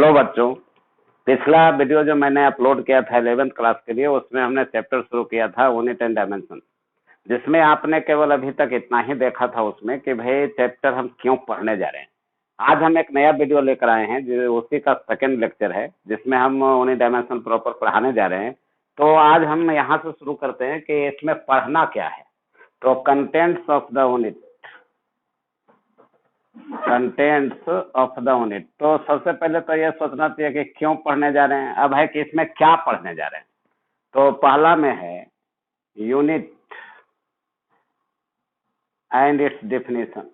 Hello बच्चों, पिछला video जो मैंने अपलोड किया था 11th क्लास के लिए, उसमें हमने चैप्टर शुरू किया था यूनिट एंड डायमेंशन, जिसमें आपने केवल अभी तक इतना ही देखा था उसमें कि भाई चैप्टर हम क्यों पढ़ने जा रहे हैं। आज हम एक नया वीडियो लेकर आए हैं जो उसी का सेकंड लेक्चर है, जिसमें हम यूनिट डायमेंशन प्रॉपर पढ़ाने जा रहे हैं। तो आज हम यहाँ से शुरू करते हैं कि इसमें पढ़ना क्या है। तो contents of the unit, contents of the unit. तो सबसे पहले तो ये सोचना चाहिए कि क्यों पढ़ने जा रहे हैं। अब है कि इसमें क्या पढ़ने जा रहे हैं। तो पहला में है यूनिट एंड इट्स डेफिनेशन।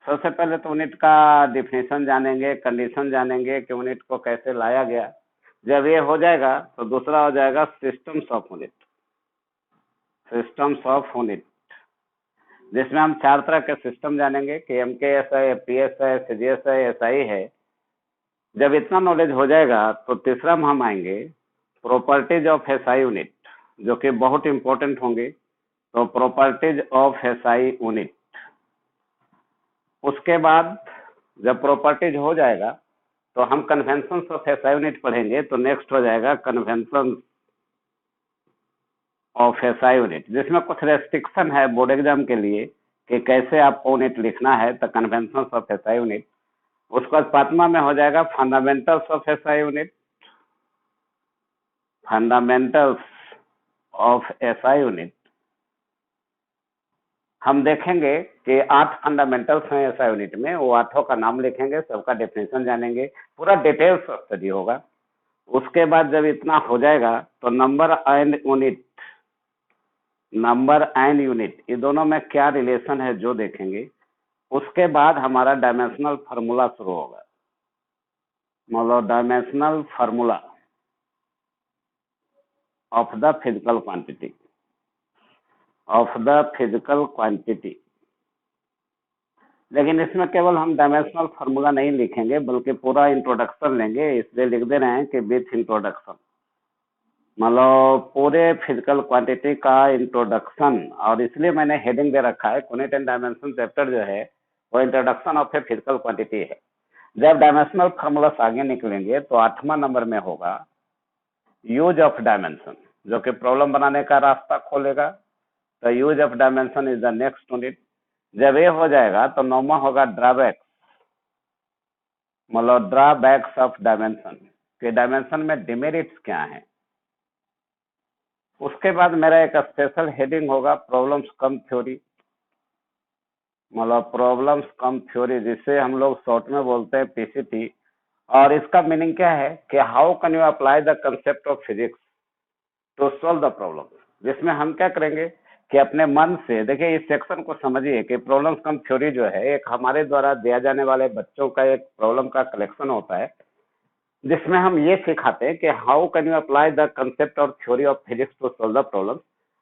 सबसे पहले तो यूनिट का डेफिनेशन जानेंगे, कंडीशन जानेंगे कि यूनिट को कैसे लाया गया। जब ये हो जाएगा तो दूसरा हो जाएगा systems of unit. Systems of unit, जिसमें हम 4 तरह के सिस्टम जानेंगे कि एमकेएस है, एपीएस है, सीजीएस है, एसआई है। जब इतना नॉलेज हो जाएगा तो तीसरा में हम आएंगे प्रॉपर्टीज ऑफ एसआई यूनिट, जो कि बहुत इंपॉर्टेंट होंगे। तो प्रॉपर्टीज ऑफ एसआई यूनिट, उसके बाद जब प्रॉपर्टीज हो जाएगा तो हम कन्वेंशन ऑफ एसआई यूनिट पढ़ेंगे। तो नेक्स्ट हो जाएगा कन्वेंशन ऑफ एसआई यूनिट, जिसमें कुछ रेस्ट्रिक्शन है बोर्ड एग्जाम के लिए कि कैसे आपको यूनिट लिखना है। तो कन्वेंशन ऑफ एसआई यूनिट, उसके बाद 5वां में हो जाएगा fundamentals of SI unit. Fundamentals of SI unit हम देखेंगे कि 8 फंडामेंटल्स हैं एसआई यूनिट में। वो 8 का नाम लिखेंगे, सबका डेफिनेशन जानेंगे, पूरा डिटेल्स स्टडी होगा। उसके बाद जब इतना हो जाएगा तो number and unit, number and unit ये दोनों में क्या रिलेशन है जो देखेंगे। उसके बाद हमारा डायमेंशनल फार्मूला शुरू होगा, मतलब dimensional formula of the physical quantity, of the physical quantity. लेकिन इसमें केवल हम डायमेंशनल फार्मूला नहीं लिखेंगे, बल्कि पूरा इंट्रोडक्शन लेंगे। इसलिए लिख दे रहे हैं कि विथ इंट्रोडक्शन, मतलब पूरे फिजिकल क्वांटिटी का इंट्रोडक्शन। और इसलिए मैंने हेडिंग दे रखा है यूनिट एंड डायमेंशन चैप्टर जो है वो introduction of a physical quantity है। जब डायमेंशनल फार्मूलास आगे निकलेंगे तो 8वां नंबर में होगा यूज ऑफ डायमेंशन, जो कि प्रॉब्लम बनाने का रास्ता खोलेगा। तो use of dimension is the next unit. जब ये हो जाएगा तो 9वां होगा ड्रॉबैक्स, मतलब ड्रॉबैक्स ऑफ डायमेंशन, कि डायमेंशन में डिमेरिट्स क्या हैं। उसके बाद मेरा एक स्पेशल हेडिंग होगा प्रॉब्लम्स कम थ्योरी, मतलब प्रॉब्लम्स कम थ्योरी, जिसे हम लोग शॉर्ट में बोलते हैं पीसीटी। और इसका मीनिंग क्या है कि how can you apply the concept of physics to solve the problem. जिसमें हम क्या करेंगे कि अपने मन से, देखिए इस सेक्शन को समझिए कि प्रॉब्लम्स कम थ्योरी जो है एक हमारे द्वारा दिया जाने वाले बच्चों का एक प्रॉब्लम का कलेक्शन होता है, जिसमें हम ये सिखाते हैं कि how can you apply the concept और theory of physics to solve the problem.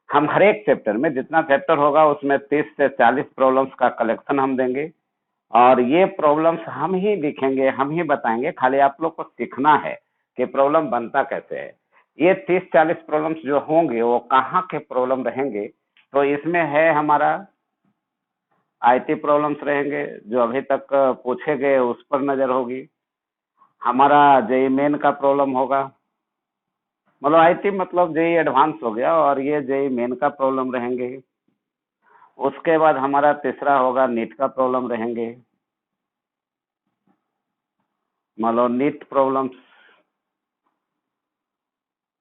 हम हर एक चैप्टर में, जितना चैप्टर होगा उसमें 30 से 40 प्रॉब्लम्स का कलेक्शन हम देंगे, और ये प्रॉब्लम्स हम ही लिखेंगे, हम ही बताएंगे। खाली आप लोग को सीखना है कि प्रॉब्लम बनता कैसे है। ये 30-40 प्रॉब्लम्स जो होंगे वो कहाँ के प्रॉब्लम रहेंगे। तो इसमें है हमारा आईटी प्रॉब्लम्स रहेंगे जो अभी तक पूछे गए, उस पर नजर होगी। हमारा जेई मेन का प्रॉब्लम होगा, मतलब आईटी मतलब जेई एडवांस हो गया, और ये जेई मेन का प्रॉब्लम रहेंगे। उसके बाद हमारा तीसरा होगा नीट का प्रॉब्लम रहेंगे, मतलब नीट प्रॉब्लम्स।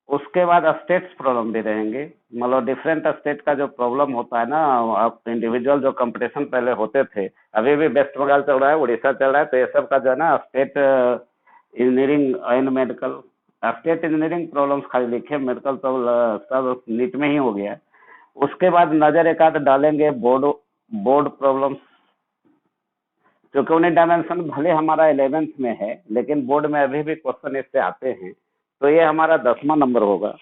उसके बाद स्टेट्स प्रॉब्लम भी रहेंगे, मतलब डिफरेंट स्टेट का जो प्रॉब्लम होता है ना, इंडिविजुअल जो कंपटीशन पहले होते थे, अभी भी वेस्ट बंगाल चल रहा है, उड़ीसा चल रहा है, तो ये सब का जो है ना state engineering and medical, state engineering problems खाली लिखे, मेडिकल तो सब नीट में ही हो गया। उसके बाद नजर एक आध डालेंगे बोर्ड प्रॉब्लम्स, क्योंकि उन्हें डायमेंशन भले हमारा 11th में है, लेकिन बोर्ड में अभी भी क्वेश्चन इससे आते हैं। तो ये हमारा 10वां नंबर होगा।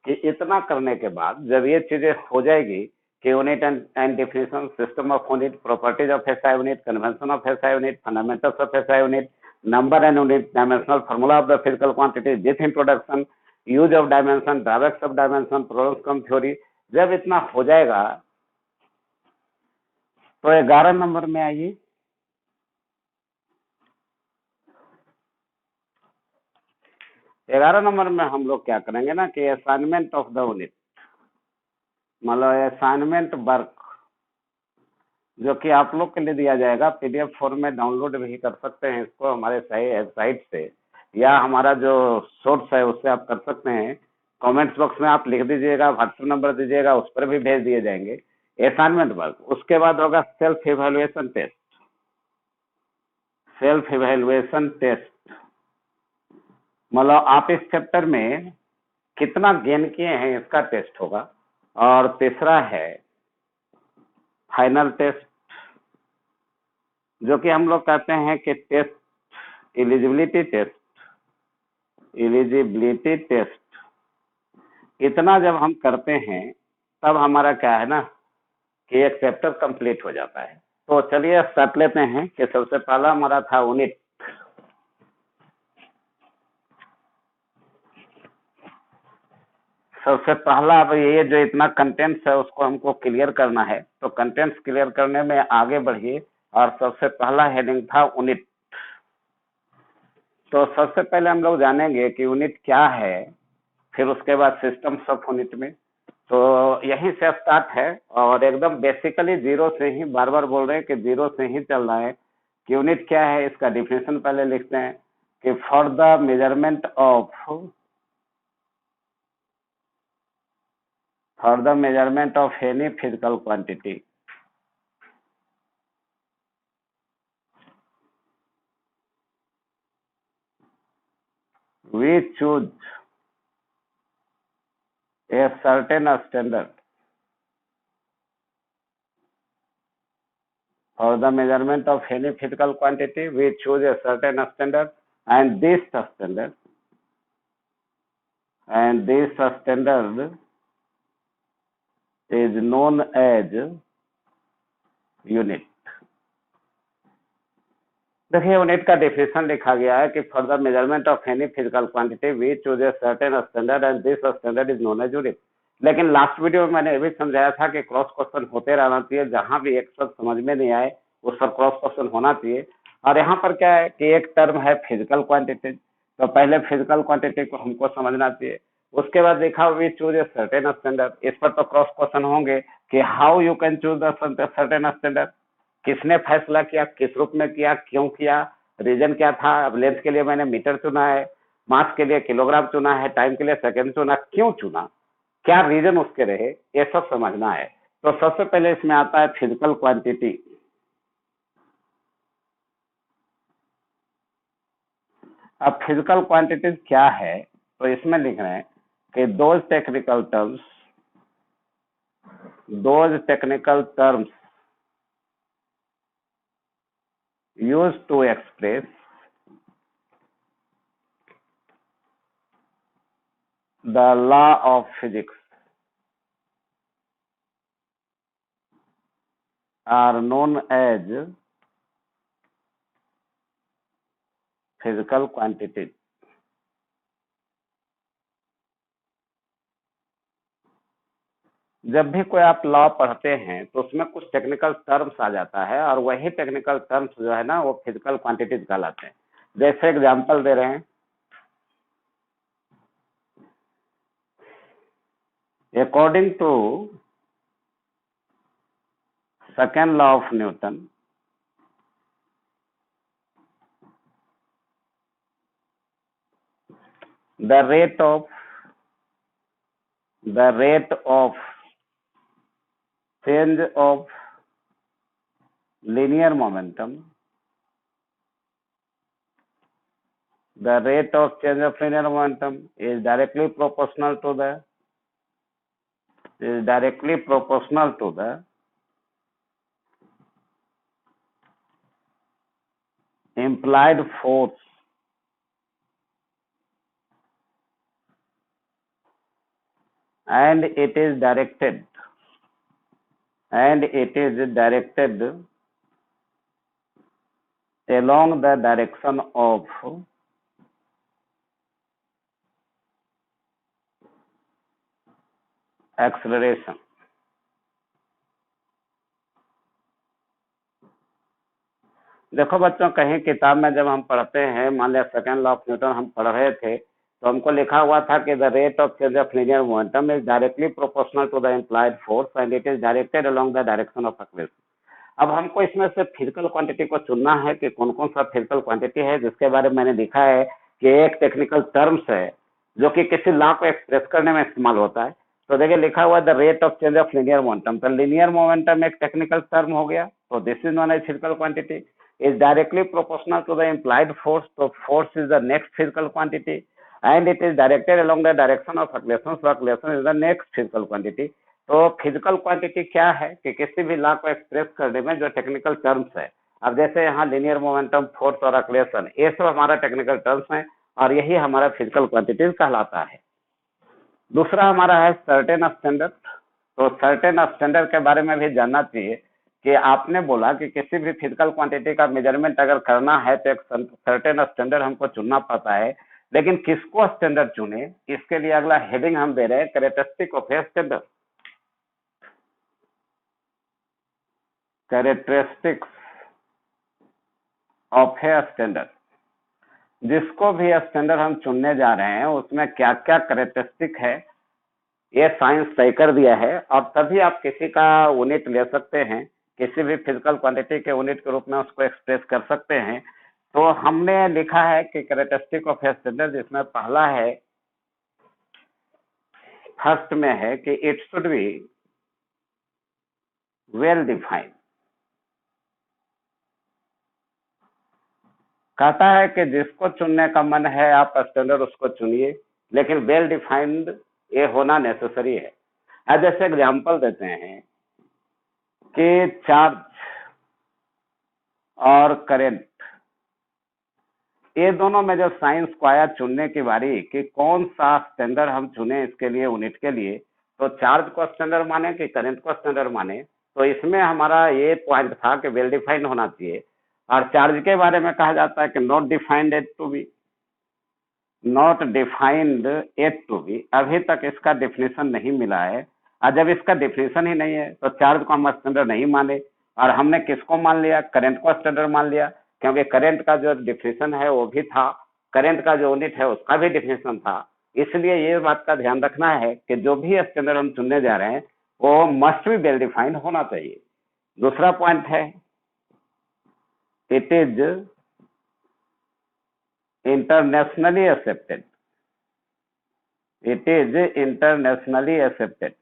कि इतना करने के बाद जब ये चीजें हो जाएगी कि unit and definition, system of unit, properties of SI unit, convention of SI unit, fundamentals of SI unit, number and unit, dimensional formula of the physical quantity with introduction, use of dimension, drawbacks of dimension, problems come theory. जब इतना हो जाएगा तो 11 number में आइए 11 number में हम लोग क्या करेंगे ना कि असाइनमेंट ऑफ द यूनिट, मतलब असाइनमेंट वर्क जो कि आप लोग के लिए दिया जाएगा, पीडीएफ फॉर्म में डाउनलोड भी कर सकते हैं इसको हमारे साइट से, या हमारा जो सोर्स है उससे आप कर सकते हैं। कमेंट्स बॉक्स में आप लिख दीजिएगा, व्हाट्सएप नंबर दीजिएगा, उस पर भी भेज दिए जाएंगे असाइनमेंट वर्क। उसके बाद होगा self evaluation test. Self evaluation test मतलब आप इस चैप्टर में कितना गेन किए हैं इसका टेस्ट होगा। और तीसरा है फाइनल टेस्ट, जो कि हम लोग कहते हैं कि test eligibility test. Eligibility test इतना जब हम करते हैं तब हमारा क्या है ना कि एक चैप्टर कंप्लीट हो जाता है। तो चलिए स्टार्ट लेते हैं कि सबसे पहला हमारा था यूनिट। सबसे पहला अब ये जो इतना कंटेंट्स है उसको हमको क्लियर करना है, तो कंटेंट्स क्लियर करने में आगे बढ़िए। और सबसे पहला हेडिंग था यूनिट। तो सबसे पहले हम लोग जानेंगे कि यूनिट क्या है, फिर उसके बाद सिस्टम्स ऑफ यूनिट में। तो यहीं से स्टार्ट है और एकदम बेसिकली जीरो से ही, बार बार बोल रहे हैं कि जीरो से ही चल रहा है कि यूनिट क्या है। इसका डिफिनेशन पहले लिखते हैं कि for the measurement of any physical quantity, we choose a certain standard for the measurement of any physical quantity. We choose a certain standard, and this standard is known as unit. देखिए unit का definition लिखा गया है कि for the measurement of any physical quantity we choose a certain standard and this standard is known as unit. लेकिन last video में मैंने ये भी समझाया था कि क्रॉस क्वेश्चन होते रहना चाहिए, जहां भी एक शब्द समझ में नहीं आए उस पर क्रॉस क्वेश्चन होना चाहिए। और यहाँ पर क्या है कि एक टर्म है फिजिकल क्वांटिटी, तो पहले फिजिकल क्वांटिटी को हमको समझना चाहिए। उसके बाद देखा we choose a certain standard, इस पर तो क्रॉस क्वेश्चन होंगे कि how you can choose the certain standard, किसने फैसला किया, किस रूप में किया, क्यों किया, रीजन क्या था। अब लेंथ के लिए मैंने मीटर चुना है, मास के लिए किलोग्राम चुना है, टाइम के लिए सेकंड चुना, क्यों चुना, क्या रीजन उसके रहे, ये सब समझना है। तो सबसे पहले इसमें आता है फिजिकल क्वांटिटी। अब फिजिकल क्वांटिटी क्या है, तो इसमें लिख रहे हैं कि those technical terms used to express the law of physics are known as physical quantities. जब भी कोई आप लॉ पढ़ते हैं तो उसमें कुछ टेक्निकल टर्म्स आ जाता है और वही टेक्निकल टर्म्स जो है ना वो फिजिकल क्वांटिटीज कहलाते हैं। जैसे एग्जांपल दे रहे हैं, according to second law of Newton, the rate of change of linear momentum is directly proportional to the implied force and it is directed along the direction of acceleration। देखो बच्चों, कहीं किताब में जब हम पढ़ते हैं, मान लिया सेकेंड लॉ ऑफ न्यूटन हम पढ़ रहे थे, तो हमको लिखा हुआ था कि the rate of change of linear momentum is directly proportional to the implied force and it is directed along the direction of acceleration. अब हमको इसमें से फिजिकल क्वांटिटी को चुनना है कि कौन कौन सा फिजिकल क्वांटिटी है, जिसके बारे में मैंने लिखा है कि एक टेक्निकल टर्म्स है जो कि किसी लॉ को एक्सप्रेस करने में इस्तेमाल होता है। तो देखिए लिखा हुआ the rate of change of linear momentum, तो लीनियर मोमेंटम एक टेक्निकल टर्म हो गया, तो this is known as physical quantity, is directly proportional to the implied force, so force is the next physical quantity and it is directed along the direction of acceleration, so acceleration is the next physical quantity। तो physical quantity क्या है कि किसी भी law को express करने में जो टेक्निकल टर्म्स है, अब जैसे यहाँ लिनियर मोमेंटम, फोर्स और एक्लेशन, ये सब हमारा टेक्निकल टर्म्स है और यही हमारा फिजिकल क्वांटिटी कहलाता है। दूसरा हमारा है सर्टेन स्टैंडर्ड। तो सर्टेन स्टैंडर्ड के बारे में भी जानना चाहिए कि आपने बोला कि किसी भी फिजिकल क्वांटिटी का मेजरमेंट अगर करना है तो एक सर्टेन स्टैंडर्ड हमको चुनना पड़ता है, लेकिन किसको स्टैंडर्ड चुने, इसके लिए अगला हेडिंग हम दे रहे हैं characteristic of a standard. Characteristics of a standard, जिसको भी स्टैंडर्ड हम चुनने जा रहे हैं उसमें क्या क्या कैरेक्टरिस्टिक है ये साइंस तय कर दिया है, और तभी आप किसी का यूनिट ले सकते हैं, किसी भी फिजिकल क्वांटिटी के यूनिट के रूप में उसको एक्सप्रेस कर सकते हैं। तो हमने लिखा है कि कैरेक्टरिस्टिक ऑफ ए स्टैंडर्ड, जिसमें पहला है, फर्स्ट में है कि it should be well defined. कहता है कि जिसको चुनने का मन है आप स्टैंडर्ड उसको चुनिए, लेकिन वेल डिफाइंड ये होना नेसेसरी है। अब जैसे एग्जांपल देते हैं कि चार्ज और करंट, ये दोनों में जो साइंस को आया चुनने की बारी कि कौन सा स्टैंडर्ड हम चुने इसके लिए, यूनिट के लिए, तो चार्ज को स्टैंडर्ड माने कि करंट को स्टैंडर्ड माने, तो इसमें हमारा ये पॉइंट था कि वेल डिफाइंड होना चाहिए। और चार्ज के बारे में कहा जाता है कि not defined at to be, not defined at to be, अभी तक इसका डिफिनेशन नहीं मिला है, और जब इसका डिफिनेशन ही नहीं है तो चार्ज को हम स्टैंडर्ड नहीं माने, और हमने किसको मान लिया, करंट को स्टैंडर्ड मान लिया, क्योंकि करंट का जो डिफिनेशन है वो भी था, करंट का जो यूनिट है उसका भी डिफिनेशन था। इसलिए ये बात का ध्यान रखना है कि जो भी स्टैंडर्ड हम चुनने जा रहे हैं वो मस्ट भी वेल डिफाइंड होना चाहिए। दूसरा पॉइंट है it is internationally accepted, it is internationally accepted.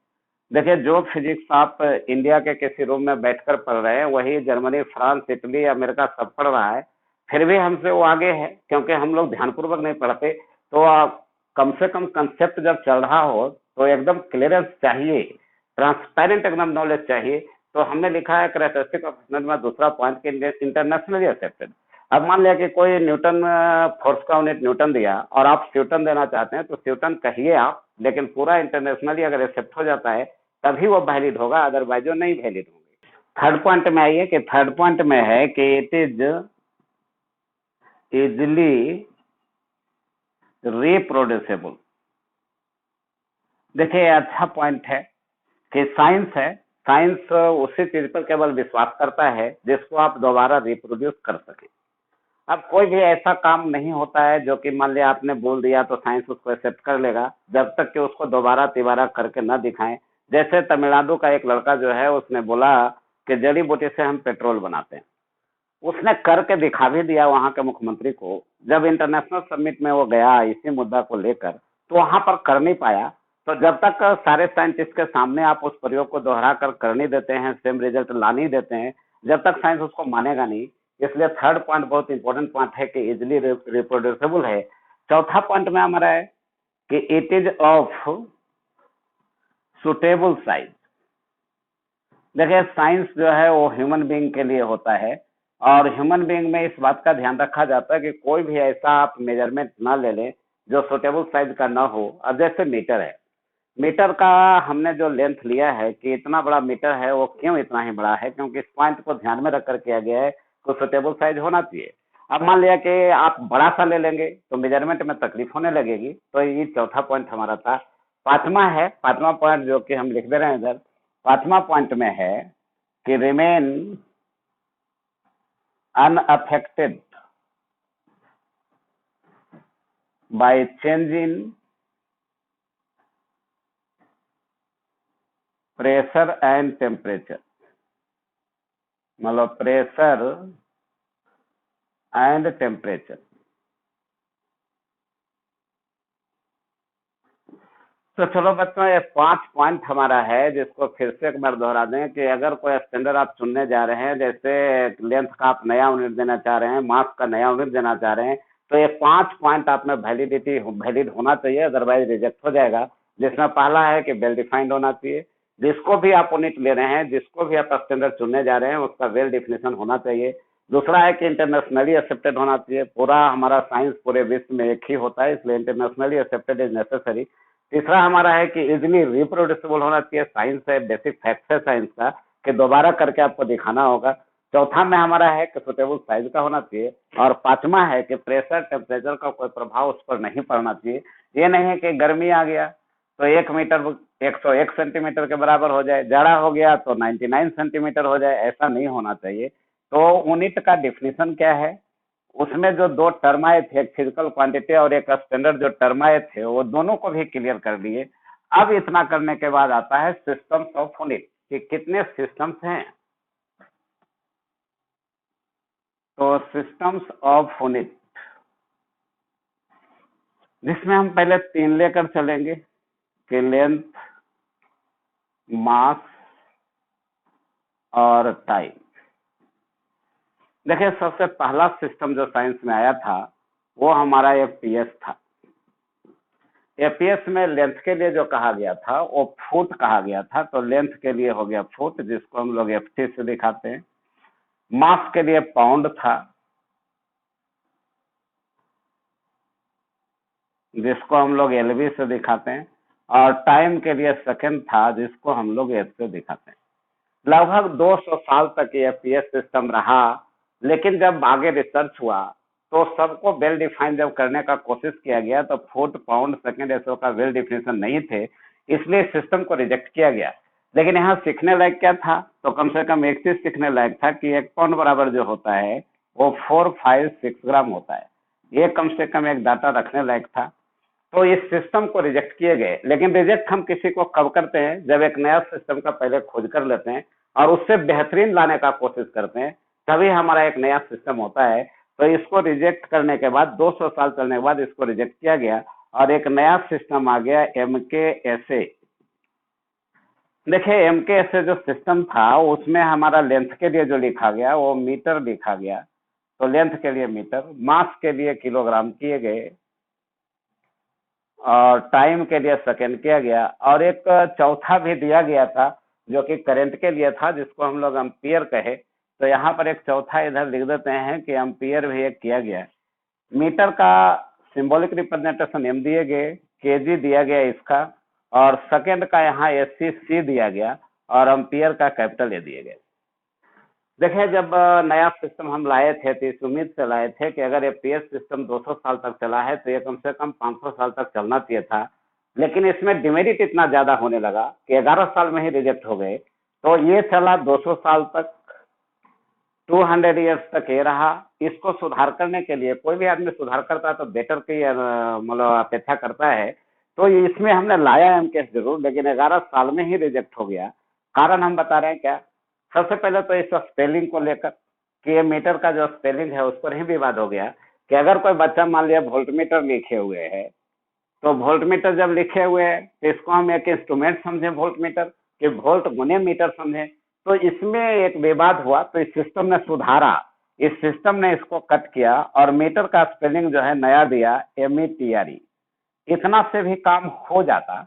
देखिए जो फिजिक्स आप इंडिया के किसी रूम में बैठकर पढ़ रहे हैं वही जर्मनी, फ्रांस, इटली, अमेरिका सब पढ़ रहा है, फिर भी हमसे वो आगे है, क्योंकि हम लोग ध्यानपूर्वक नहीं पढ़ते। तो आप कम से कम कंसेप्ट जब चल रहा हो तो एकदम क्लियरेंस चाहिए, ट्रांसपेरेंट एकदम नॉलेज चाहिए। तो हमने लिखा है कैरेक्टरिस्टिक ऑफ स्टैंडर्ड में दूसरा पॉइंट इंटरनेशनली एक्सेप्टेड। अब मान लिया कि कोई न्यूटन फोर्स का यूनिट न्यूटन दिया और आप न्यूटन देना चाहते हैं तो न्यूटन कहिए आप, लेकिन पूरा इंटरनेशनली अगर एक्सेप्ट हो जाता है तभी वो वैलिड होगा, अदरवाइज वो नहीं वैलिड होंगे। थर्ड पॉइंट में आइए कि थर्ड पॉइंट में है कि इट इज इजिली रिप्रोड्यूसेबल। देखिए अच्छा पॉइंट है कि साइंस है, साइंस उसी चीज पर केवल विश्वास करता है जिसको आप दोबारा रिप्रोड्यूस कर सके। अब कोई भी ऐसा काम नहीं होता है जो कि मान लिया आपने बोल दिया तो साइंस उसको एक्सेप्ट कर लेगा, जब तक कि उसको दोबारा तिबारा करके न दिखाएं। जैसे तमिलनाडु का एक लड़का जो है उसने बोला कि जड़ी बूटी से हम पेट्रोल बनाते हैं, उसने करके दिखा भी दिया वहां के मुख्यमंत्री को। जब इंटरनेशनल समिट में वो गया इसी मुद्दा को लेकर तो वहां पर कर नहीं पाया। तो जब तक सारे साइंटिस्ट के सामने आप उस प्रयोग को दोहरा कर नहीं देते हैं, सेम रिजल्ट ला नहीं देते हैं, जब तक साइंस उसको मानेगा नहीं। इसलिए थर्ड पॉइंट बहुत इंपॉर्टेंट पॉइंट है कि इजिली रिप्रोड्यूसेबल है। चौथा पॉइंट में हमारा है कि it is of suitable size. देखिए साइंस जो है वो ह्यूमन बीइंग के लिए होता है, और ह्यूमन बीइंग में इस बात का ध्यान रखा जाता है कि कोई भी ऐसा आप मेजरमेंट ना ले लें जो सुटेबल साइज का ना हो। अब जैसे मीटर है, मीटर का हमने जो लेंथ लिया है कि इतना बड़ा मीटर है, वो क्यों इतना ही बड़ा है, क्योंकि इस पॉइंट को ध्यान में रखकर किया गया है तो सुटेबल साइज होना चाहिए। अब मान लिया कि आप बड़ा सा ले लेंगे तो मेजरमेंट में तकलीफ होने लगेगी। तो ये चौथा पॉइंट हमारा था। पांचवा पॉइंट जो कि हम लिख दे रहे हैं इधर, पांचवा पॉइंट में है कि remain unaffected by change in pressure and temperature, मतलब प्रेशर एंड टेम्परेचर। तो चलो बच्चों, ये 5 पॉइंट हमारा है जिसको फिर से एक बार दोहरा दें कि अगर कोई स्टैंडर्ड आप चुनने जा रहे हैं, जैसे लेंथ का आप नया यूनिट देना चाह रहे हैं, मास का नया यूनिट देना चाह रहे हैं, तो ये 5 पॉइंट आप में वैलिड होना चाहिए, अदरवाइज रिजेक्ट हो जाएगा। जिसमें पहला है कि वेल डिफाइंड होना चाहिए, जिसको भी आप यूनिट ले रहे हैं, जिसको भी आप स्टैंडर्ड चुनने जा रहे हैं, उसका वेल डिफिनेशन होना चाहिए। दूसरा है कि इंटरनेशनली एक्सेप्टेड होना चाहिए, पूरा हमारा साइंस पूरे विश्व में एक ही होता है, इसलिए इंटरनेशनली एक्सेप्टेड इज नेसेसरी। तीसरा हमारा है कि इजिली रिप्रोड्यूसिबल होना चाहिए, साइंस है, बेसिक फैक्ट है साइंस का कि दोबारा करके आपको दिखाना होगा। चौथा में हमारा है कि सुटेबल साइज का होना चाहिए, और पांचवा है कि प्रेशर टेम्परेचर का कोई प्रभाव उस पर नहीं पड़ना चाहिए। ये नहीं है कि गर्मी आ गया तो 1 मीटर 101 सेंटीमीटर के बराबर हो जाए, जाड़ा हो गया तो 99 सेंटीमीटर हो जाए, ऐसा नहीं होना चाहिए। तो यूनिट का डिफिनीशन क्या है, उसमें जो दो टर्म आए थे, एक फिजिकल क्वांटिटी और एक स्टैंडर्ड जो टर्म आए थे, वो दोनों को भी क्लियर कर दिए। अब इतना करने के बाद आता है सिस्टम्स ऑफ यूनिट, कि कितने सिस्टम्स हैं। तो सिस्टम्स ऑफ यूनिट, जिसमें हम पहले 3 लेकर चलेंगे कि लेंथ, मास और टाइम। देखिए, सबसे पहला सिस्टम जो साइंस में आया था वो हमारा एफपीएस था। एफपीएस में लेंथ के लिए जो कहा गया था वो फुट कहा गया था, तो लेंथ के लिए हो गया फुट, जिसको हम लोग एफटी से दिखाते हैं। मास के लिए पाउंड था, जिसको हम लोग एलबी से दिखाते हैं, और टाइम के लिए सेकंड था, जिसको हम लोग एफ से दिखाते हैं। लगभग 200 साल तक ये एफपीएस सिस्टम रहा, लेकिन जब आगे रिसर्च हुआ तो सबको वेल डिफाइन जब करने का कोशिश किया गया तो फुट, पाउंड, सेकंड ऐसो का वेल डिफिनेशन नहीं थे, इसलिए सिस्टम को रिजेक्ट किया गया। लेकिन यहाँ सीखने लायक क्या था, तो कम से कम एक चीज सीखने लायक था कि 1 पाउंड बराबर जो होता है वो 456 ग्राम होता है। ये कम से कम एक डाटा रखने लायक था। तो इस सिस्टम को रिजेक्ट किए गए, लेकिन रिजेक्ट हम किसी को कब करते हैं, जब एक नया सिस्टम का पहले खोज कर लेते हैं और उससे बेहतरीन लाने का कोशिश करते हैं, तभी हमारा एक नया सिस्टम होता है। तो इसको रिजेक्ट करने के बाद 200 साल चलने के बाद इसको रिजेक्ट किया गया और एक नया सिस्टम आ गया, एमकेएसए। देखिए, एमकेएसए जो सिस्टम था उसमें हमारा लेंथ के लिए जो लिखा गया वो मीटर लिखा गया, तो लेंथ के लिए मीटर, मास के लिए किलोग्राम किए गए, और टाइम के लिए सेकंड किया गया, और एक चौथा भी दिया गया था जो कि करंट के लिए था, जिसको हम लोग एम्पियर कहे। तो यहाँ पर एक चौथा इधर लिख देते हैं कि एम्पियर भी एक किया गया। मीटर का सिंबॉलिक रिप्रेजेंटेशन एम दिए गए, केजी दिया गया इसका, और सेकंड का यहाँ एससी दिया गया, और एम्पियर का कैपिटल ए दिए गए। देखिए, जब नया सिस्टम हम लाए थे तो इस उम्मीद से लाए थे कि अगर एफपीएस सिस्टम 200 साल तक चला है तो ये कम से कम 500 साल तक चलना चाहिए था। लेकिन इसमें डिमेरिट इतना ज्यादा होने लगा कि 11 साल में ही रिजेक्ट हो गए। तो ये चला 200 साल तक, 200 ईयर्स तक ये रहा। इसको सुधार करने के लिए कोई भी आदमी सुधार करता है तो बेटर की मतलब अपेक्षा करता है। तो इसमें हमने लाया एमकेएस जरूर, लेकिन 11 साल में ही रिजेक्ट हो गया। कारण हम बता रहे हैं क्या। सबसे पहले तो इस स्पेलिंग को लेकर कि ये मीटर का जो स्पेलिंग है उस पर ही विवाद हो गया कि अगर कोई बच्चा मान लिया वोल्टमीटर लिखे हुए है, तो वोल्टमीटर जब लिखे हुए हैं तो इसको हम एक इंस्ट्रूमेंट समझे वोल्टमीटर, कि वोल्ट गुने मीटर समझे। तो इसमें एक विवाद हुआ, तो इस सिस्टम ने सुधारा, इस सिस्टम ने इसको कट किया और मीटर का स्पेलिंग जो है नया दिया, METRE। इतना से भी काम हो जाता,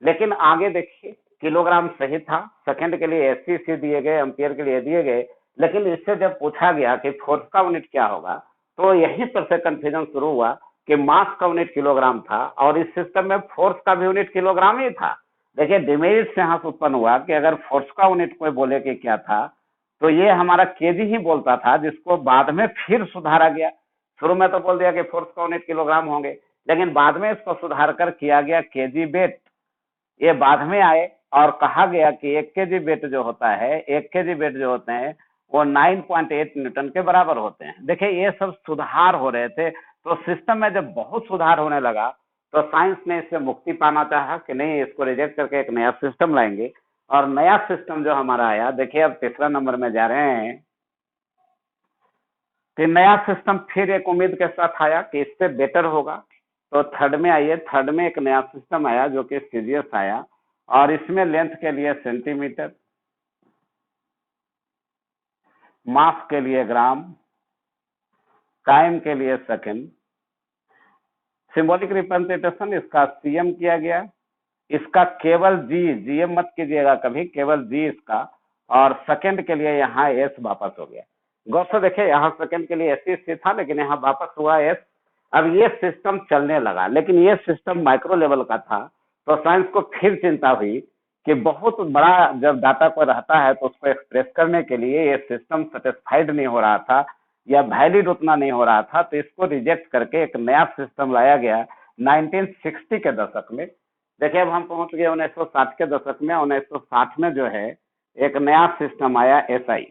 लेकिन आगे देखिए, किलोग्राम सही था, सेकंड के लिए SC दिए गए, एम्पियर के लिए दिए गए, लेकिन इससे जब पूछा गया कि फोर्स का यूनिट क्या होगा, तो यहीं पर से कंफ्यूजन शुरू हुआ कि मास का यूनिट किलोग्राम था और इस सिस्टम में फोर्स का भी यूनिट किलोग्राम ही था। देखिए, डिमेरिट से यहाँ से उत्पन्न हुआ कि अगर फोर्स का यूनिट कोई बोले कि क्या था, तो ये हमारा केजी ही बोलता था, जिसको बाद में फिर सुधारा गया। शुरू में तो बोल दिया कि फोर्स का यूनिट किलोग्राम होंगे, लेकिन बाद में इसको सुधार कर किया गया केजी वेट। ये बाद में आए और कहा गया कि 1 केजी वेट जो होता है, 1 केजी वेट जो होते हैं वो 9.8 न्यूटन के बराबर होते हैं। देखिए, ये सब सुधार हो रहे थे। तो सिस्टम में जब बहुत सुधार होने लगा तो साइंस ने इससे मुक्ति पाना चाहा कि नहीं, इसको रिजेक्ट करके एक नया सिस्टम लाएंगे। और नया सिस्टम जो हमारा आया, देखिए अब तीसरा नंबर में जा रहे हैं कि नया सिस्टम फिर एक उम्मीद के साथ आया कि इससे बेटर होगा। तो थर्ड में आइए, थर्ड में एक नया सिस्टम आया जो कि सीजीएस आया, और इसमें लेंथ के लिए सेंटीमीटर, मास के लिए ग्राम, टाइम के लिए सेकंड, सिंबॉलिक रिप्रेजेंटेशन इसका सीएम किया गया। इसका केवल जी, जीएम मत कीजिएगा कभी, केवल जी इसका, और सेकंड के लिए यहाँ एस वापस हो गया। गौर से देखिए, यहाँ सेकंड के लिए एस ही था, लेकिन यहाँ वापस हुआ एस। अब ये सिस्टम चलने लगा, लेकिन ये सिस्टम माइक्रो लेवल का था। तो साइंस को फिर चिंता हुई कि बहुत बड़ा जब डाटा को रहता है तो उसको एक्सप्रेस करने के लिए ये सिस्टम सेटिस्फाइड नहीं हो रहा था या वैलिड उतना नहीं हो रहा था, तो इसको रिजेक्ट करके एक नया सिस्टम लाया गया 1960 के दशक में। देखिए अब हम पहुंच गए 1960 के दशक में। 1960 में जो है एक नया सिस्टम आया, एसआई।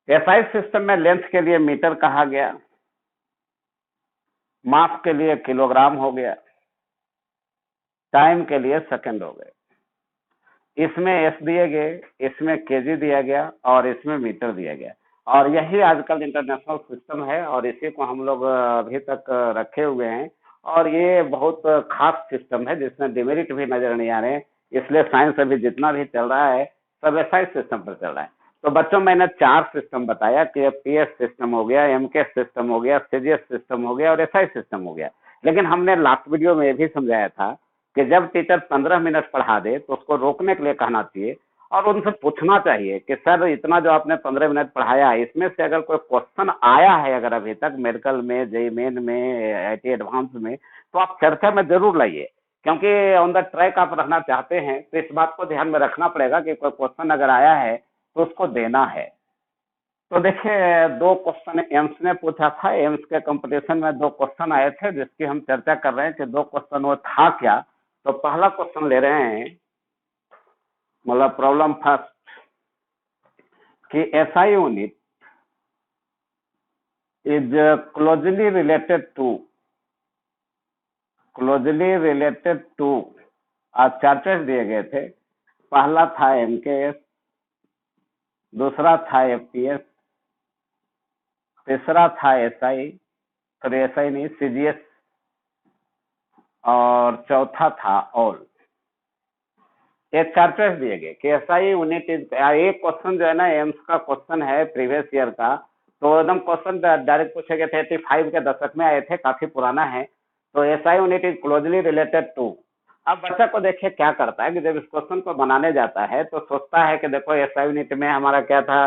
एसआई सिस्टम में लेंथ के लिए मीटर कहा गया, मास के लिए किलोग्राम हो गया, टाइम के लिए सेकंड हो गए। इसमें एस दिए गए, इसमें केजी दिया गया और इसमें मीटर दिया गया। और यही आजकल इंटरनेशनल सिस्टम है और इसी को हम लोग अभी तक रखे हुए हैं। और ये बहुत खास सिस्टम है जिसमें डिमेरिट भी नजर नहीं आ रहे हैं। इसलिए साइंस अभी जितना भी चल रहा है सब एसआई सिस्टम पर चल रहा है। तो बच्चों, मैंने 4 सिस्टम बताया कि पीएस सिस्टम हो गया, एमके सिस्टम हो गया, सीजीएस सिस्टम हो गया और एसआई सिस्टम हो गया। लेकिन हमने लास्ट वीडियो में ये भी समझाया था कि जब टीचर 15 मिनट पढ़ा दे तो उसको रोकने के लिए कहना चाहिए और उनसे पूछना चाहिए कि सर इतना जो आपने 15 मिनट पढ़ाया है, इसमें से अगर कोई क्वेश्चन आया है अगर अभी तक मेडिकल में, जेईई मेन में, आईटी एडवांस में, तो आप चर्चा में जरूर लाइए। क्योंकि ऑन द ट्रैक आप रहना चाहते हैं तो इस बात को ध्यान में रखना पड़ेगा कि कोई क्वेश्चन अगर आया है तो उसको देना है। तो देखिए 2 क्वेश्चन एम्स ने पूछा था। एम्स के कंपटीशन में 2 क्वेश्चन आए थे जिसकी हम चर्चा कर रहे हैं कि 2 क्वेश्चन वो था क्या। तो पहला क्वेश्चन ले रहे हैं, मतलब प्रॉब्लम फर्स्ट, कि SI unit is closely related to, आज 4 चॉइस दिए गए थे। पहला था एमकेएस, दूसरा था एफपीएस, तीसरा था एसआई, सॉरी एसआई नहीं, सीजीएस, और चौथा था ऑल। ये 4 चॉइस दिए गए कि एसआई यूनिट इज, एक क्वेश्चन जो है ना एम्स का क्वेश्चन है प्रीवियस ईयर का, तो एकदम क्वेश्चन डायरेक्ट पूछे गए थे, 85 के दशक में आए थे, काफी पुराना है। तो SI unit is closely related to. अब बच्चा को देखिए क्या करता है कि जब इस क्वेश्चन को बनाने जाता है तो सोचता है कि देखो एसआई यूनिट में हमारा क्या था,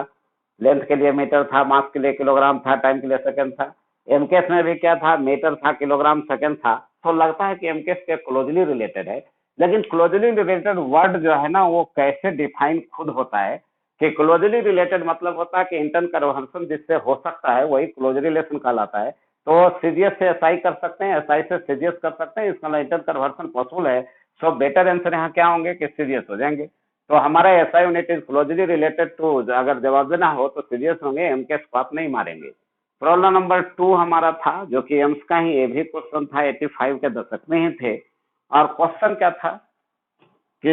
लेंथ के लिए मीटर था, मास के लिए किलोग्राम था, टाइम के लिए सेकंड था। एमकेएस में भी क्या था, मीटर था, किलोग्राम सेकंड था। तो लगता है कि एमकेएस के क्लोजली रिलेटेड है। लेकिन क्लोजली रिलेटेड वर्ड जो है ना वो कैसे डिफाइन खुद होता है कि क्लोजली रिलेटेड मतलब होता है कि इंटर्न कन्वर्सन जिससे हो सकता है वही क्लोज रिलेशन कहलाता है। तो सीजीएस से एसआई कर सकते हैं, एसआई से सीजीएस कर सकते हैं, इसका इंटर कन्वर्सन पॉसिबल है। सो बेटर आंसर यहाँ क्या होंगे कि सीजीएस हो जाएंगे। तो हमारा SI unit is closely related to, अगर जवाब देना हो तो सीजीएस होंगे, एमके स्क्वाप नहीं मारेंगे। प्रॉब्लम नंबर 2 हमारा था जो कि एम्स का ही, ये भी क्वेश्चन था, 85 के दशक में ही थे। और क्वेश्चन क्या था कि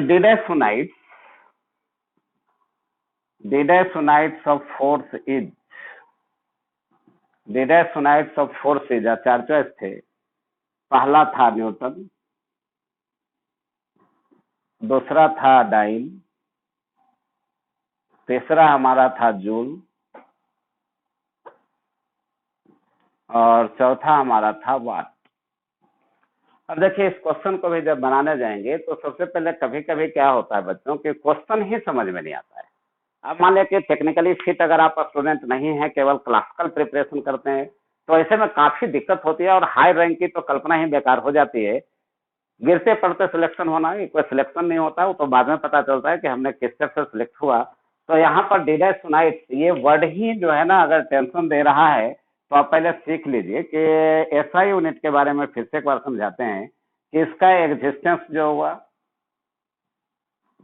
डिडाइसोनाइट्स ऑफ फोर्स इज, डिडाइसोनाइट्स ऑफ फोर्स इज, 4 चॉइस थे। पहला था न्यूटन, दूसरा था डाइन, तीसरा हमारा था जूल और चौथा हमारा था वाट। अब देखिए इस क्वेश्चन को भी जब बनाने जाएंगे तो सबसे पहले कभी कभी क्या होता है बच्चों कि क्वेश्चन ही समझ में नहीं आता है। अब मान लिया कि टेक्निकली फिट अगर आप स्टूडेंट नहीं है, केवल क्लासिकल प्रिपरेशन करते हैं, तो ऐसे में काफी दिक्कत होती है और हाई रैंक की तो कल्पना ही बेकार हो जाती है। गिरते पड़ते सिलेक्शन होना, कोई सिलेक्शन नहीं होता, वो तो बाद में पता चलता है कि हमने किस स्टेप से सिलेक्ट हुआ। तो यहाँ पर डिडाइसोनाइट्स ये वर्ड ही जो है ना अगर टेंशन दे रहा है तो आप पहले सीख लीजिए कि एसआई यूनिट के बारे में फिर से एक बार समझाते हैं कि इसका एग्जिस्टेंस जो हुआ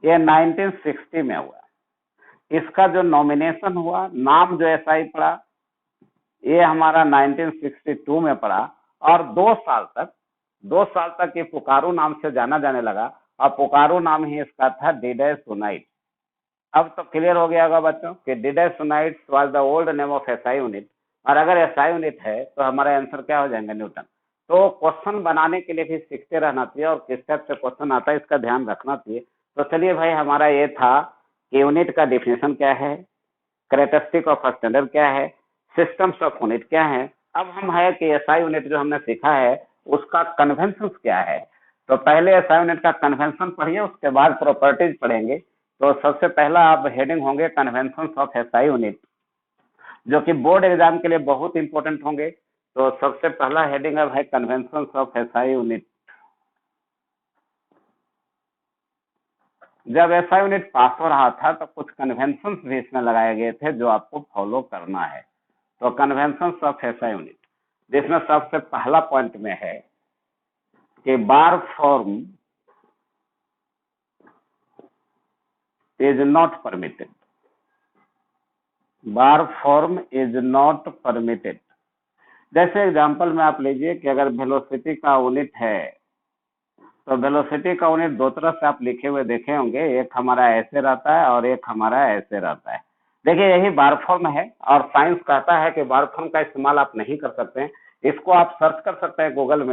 ये 1960 में हुआ। इसका जो नॉमिनेशन हुआ, नाम जो एसआई पड़ा ये हमारा 1962 में पड़ा और 2 साल तक ये पुकारू नाम से जाना जाने लगा और पुकारू नाम ही इसका था डिडैसोनाइट। अब तो क्लियर हो गया होगा बच्चों कि डिडैसोनाइट was the old name of SI unit, और अगर एसआई यूनिट है तो हमारा आंसर क्या हो जाएंगे, न्यूटन। तो क्वेश्चन बनाने के लिए भी सीखते रहना चाहिए और किस टाइप से क्वेश्चन आता है इसका ध्यान रखना चाहिए। तो चलिए भाई, हमारा ये था कि यूनिट का डिफिनेशन क्या है, कैरेक्टरिस्टिक ऑफ स्टैंडर्ड क्या है, सिस्टम्स ऑफ यूनिट क्या है। अब हम है कि एसआई यूनिट जो हमने सीखा है उसका कन्वेंशन क्या है। तो पहले एसआई यूनिट का कन्वेंशन पढ़िए, उसके बाद प्रॉपर्टीज पढ़ेंगे। तो सबसे पहला आप हेडिंग होंगे कन्वेंशन ऑफ एसआई यूनिट, जो कि बोर्ड एग्जाम के लिए बहुत इंपॉर्टेंट होंगे। तो सबसे पहला हेडिंग है कन्वेंशन ऑफ एसआई यूनिट। जब एसआई यूनिट पास हो रहा था तो कुछ कन्वेंशन भी इसमें लगाए गए थे जो आपको फॉलो करना है। तो कन्वेंशन ऑफ एसआई यूनिट, जिसमें सबसे पहला पॉइंट में है कि bar form is not permitted. Bar form is not permitted. जैसे एग्जांपल में आप लीजिए कि अगर वेलोसिटी का यूनिट है तो वेलोसिटी का यूनिट दो तरह से आप लिखे हुए देखे होंगे, एक हमारा ऐसे रहता है और एक हमारा ऐसे रहता है। देखिए यही बार फॉर्म है और साइंस कहता है कि बार फॉर्म का इस्तेमाल आप नहीं कर सकते हैं। इसको आप सर्च कर सकते हैं गूगल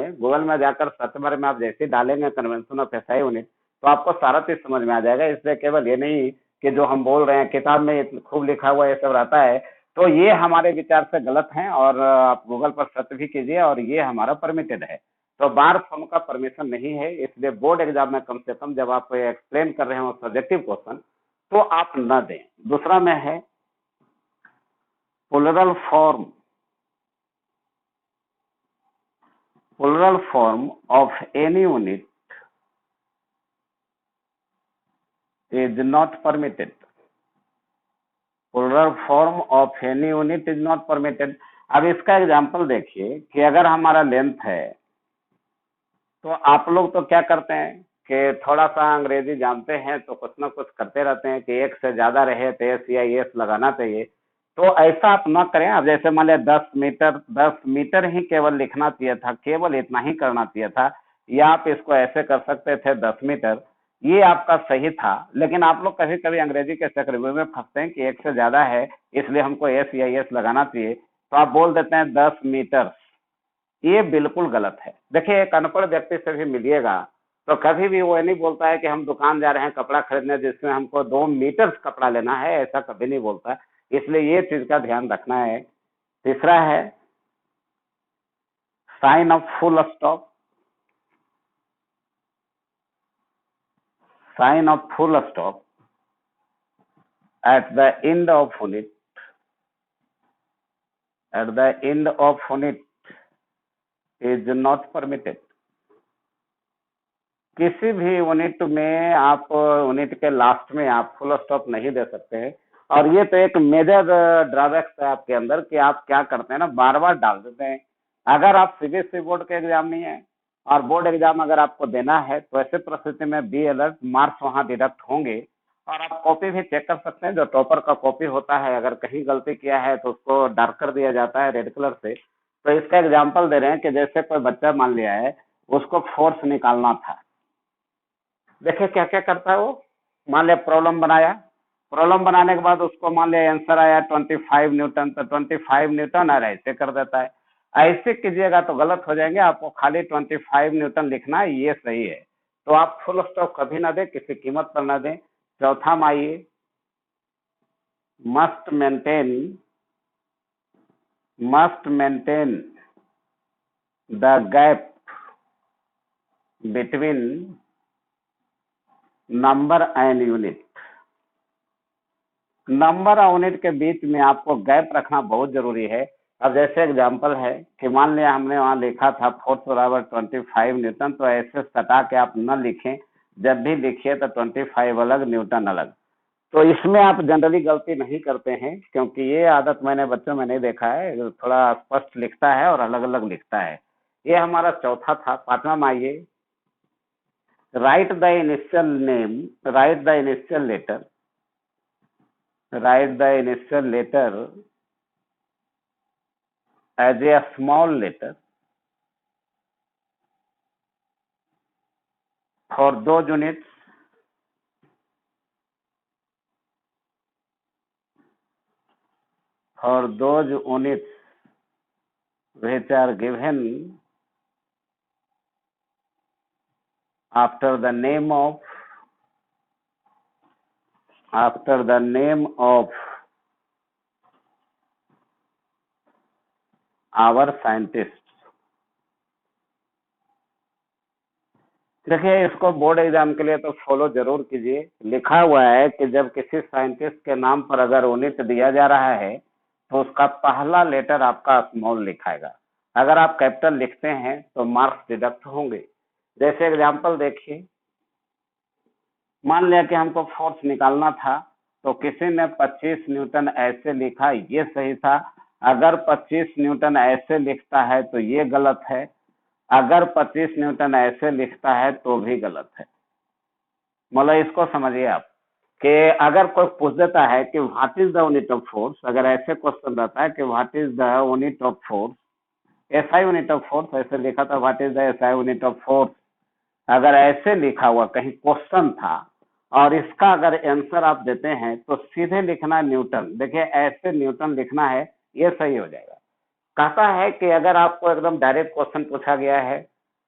में जाकर सर्च बार में आप जैसे डालेंगे कन्वेंशन ऑफ एसआई यूनिट तो आपको सारा चीज समझ में आ जाएगा। इसलिए केवल ये नहीं कि जो हम बोल रहे हैं किताब में खूब लिखा हुआ ये सब रहता है, तो ये हमारे विचार से गलत है और आप गूगल पर सर्च भी कीजिए और ये हमारा परमिटेड है। तो बार फॉर्म का परमिशन नहीं है, इसलिए बोर्ड एग्जाम में कम से कम जब आप एक्सप्लेन कर रहे हो सब्जेक्टिव क्वेश्चन तो आप न दें। दूसरा में है plural form. Plural form of any unit is not permitted. Plural form of any unit is not permitted. अब इसका एग्जांपल देखिए कि अगर हमारा लेंथ है तो आप लोग तो क्या करते हैं कि थोड़ा सा अंग्रेजी जानते हैं तो कुछ ना कुछ करते रहते हैं कि एक से ज्यादा रहे तो एस या एस लगाना चाहिए। तो ऐसा आप ना करें। अब जैसे मान लिया 10 मीटर, 10 मीटर ही केवल लिखना चाहिए था, केवल इतना ही करना चाहिए था, या आप इसको ऐसे कर सकते थे 10 मीटर, ये आपका सही था। लेकिन आप लोग कभी कभी अंग्रेजी के चक्रव्यूह में फंसते हैं कि एक से ज्यादा है इसलिए हमको एस या एस लगाना चाहिए, तो आप बोल देते हैं 10 मीटर। ये बिल्कुल गलत है। देखिए एक अनपढ़ व्यक्ति से भी मिलिएगा तो कभी भी वो नहीं बोलता है कि हम दुकान जा रहे हैं कपड़ा खरीदने जिसमें हमको 2 मीटर कपड़ा लेना है, ऐसा कभी नहीं बोलता। इसलिए ये चीज का ध्यान रखना है। तीसरा है sign of full stop. Sign of full stop at the end of unit, at the end of unit is not permitted. किसी भी यूनिट में आप यूनिट के लास्ट में आप फुल स्टॉप नहीं दे सकते हैं। और ये तो एक मेजर ड्रॉबैक्स है आपके अंदर कि आप क्या करते हैं ना, बार बार डाल देते हैं। अगर आप सीबीएसई बोर्ड के एग्जाम नहीं है और बोर्ड एग्जाम अगर आपको देना है तो ऐसे परिस्थिति में बी अलर्ट, मार्क्स वहां डिडक्ट होंगे। और आप कॉपी भी चेक कर सकते हैं, जो टॉपर का कॉपी होता है अगर कहीं गलती किया है तो उसको डार्क कर दिया जाता है रेड कलर से। तो इसका एग्जाम्पल दे रहे हैं कि जैसे कोई बच्चा मान लिया है उसको फोर्स निकालना था, देखिए क्या क्या करता है वो। मान लिया प्रॉब्लम बनाया, प्रॉब्लम बनाने के बाद उसको मान लिया आंसर आया 25 न्यूटन, तो 25 न्यूटन और ऐसे कर देता है। ऐसे कीजिएगा तो गलत हो जाएंगे, आपको खाली 25 न्यूटन लिखना है, ये सही है। तो आप फुल स्टॉप कभी ना दें, किसी कीमत पर ना दें। चौथा में आइए, must maintain, must maintain the gap between number and unit. Number और यूनिट के बीच में आपको गैप रखना बहुत जरूरी है। अब जैसे एग्जांपल है कि मान लिया हमने वहां लिखा था फोर्स बराबर 25 न्यूटन, तो ऐसे सटा के आप न लिखें, जब भी लिखिए तो 25 अलग, न्यूटन अलग। तो इसमें आप जनरली गलती नहीं करते हैं, क्योंकि ये आदत मैंने बच्चों में नहीं देखा है, थोड़ा स्पष्ट लिखता है और अलग अलग लिखता है। ये हमारा चौथा था। पांचवा में आइए, write the initial name, write the initial letter, write the initial letter as a small letter for those units which are given after the name of our scientists। देखिए, इसको बोर्ड एग्जाम के लिए तो फॉलो जरूर कीजिए। लिखा हुआ है कि जब किसी साइंटिस्ट के नाम पर अगर यूनिट दिया जा रहा है तो उसका पहला लेटर आपका स्मॉल लिखाएगा। अगर आप कैपिटल लिखते हैं तो मार्क्स डिडक्ट होंगे। जैसे एग्जाम्पल देखिए, मान लिया कि हमको फोर्स निकालना था, तो किसी ने 25 न्यूटन ऐसे लिखा, ये सही था। अगर 25 न्यूटन ऐसे लिखता है तो ये गलत है। अगर 25 न्यूटन ऐसे लिखता है तो भी गलत है। मतलब इसको समझिए आप कि अगर कोई पूछ देता है कि what is the unit of force, अगर ऐसे क्वेश्चन रहता है कि what is the unit of force, SI unit of force ऐसे लिखा था, what is the SI unit of force, अगर ऐसे लिखा हुआ कहीं क्वेश्चन था और इसका अगर आंसर आप देते हैं तो सीधे लिखना न्यूटन। देखिए, ऐसे न्यूटन लिखना है, ये सही हो जाएगा। कहता है कि अगर आपको एकदम डायरेक्ट क्वेश्चन पूछा गया है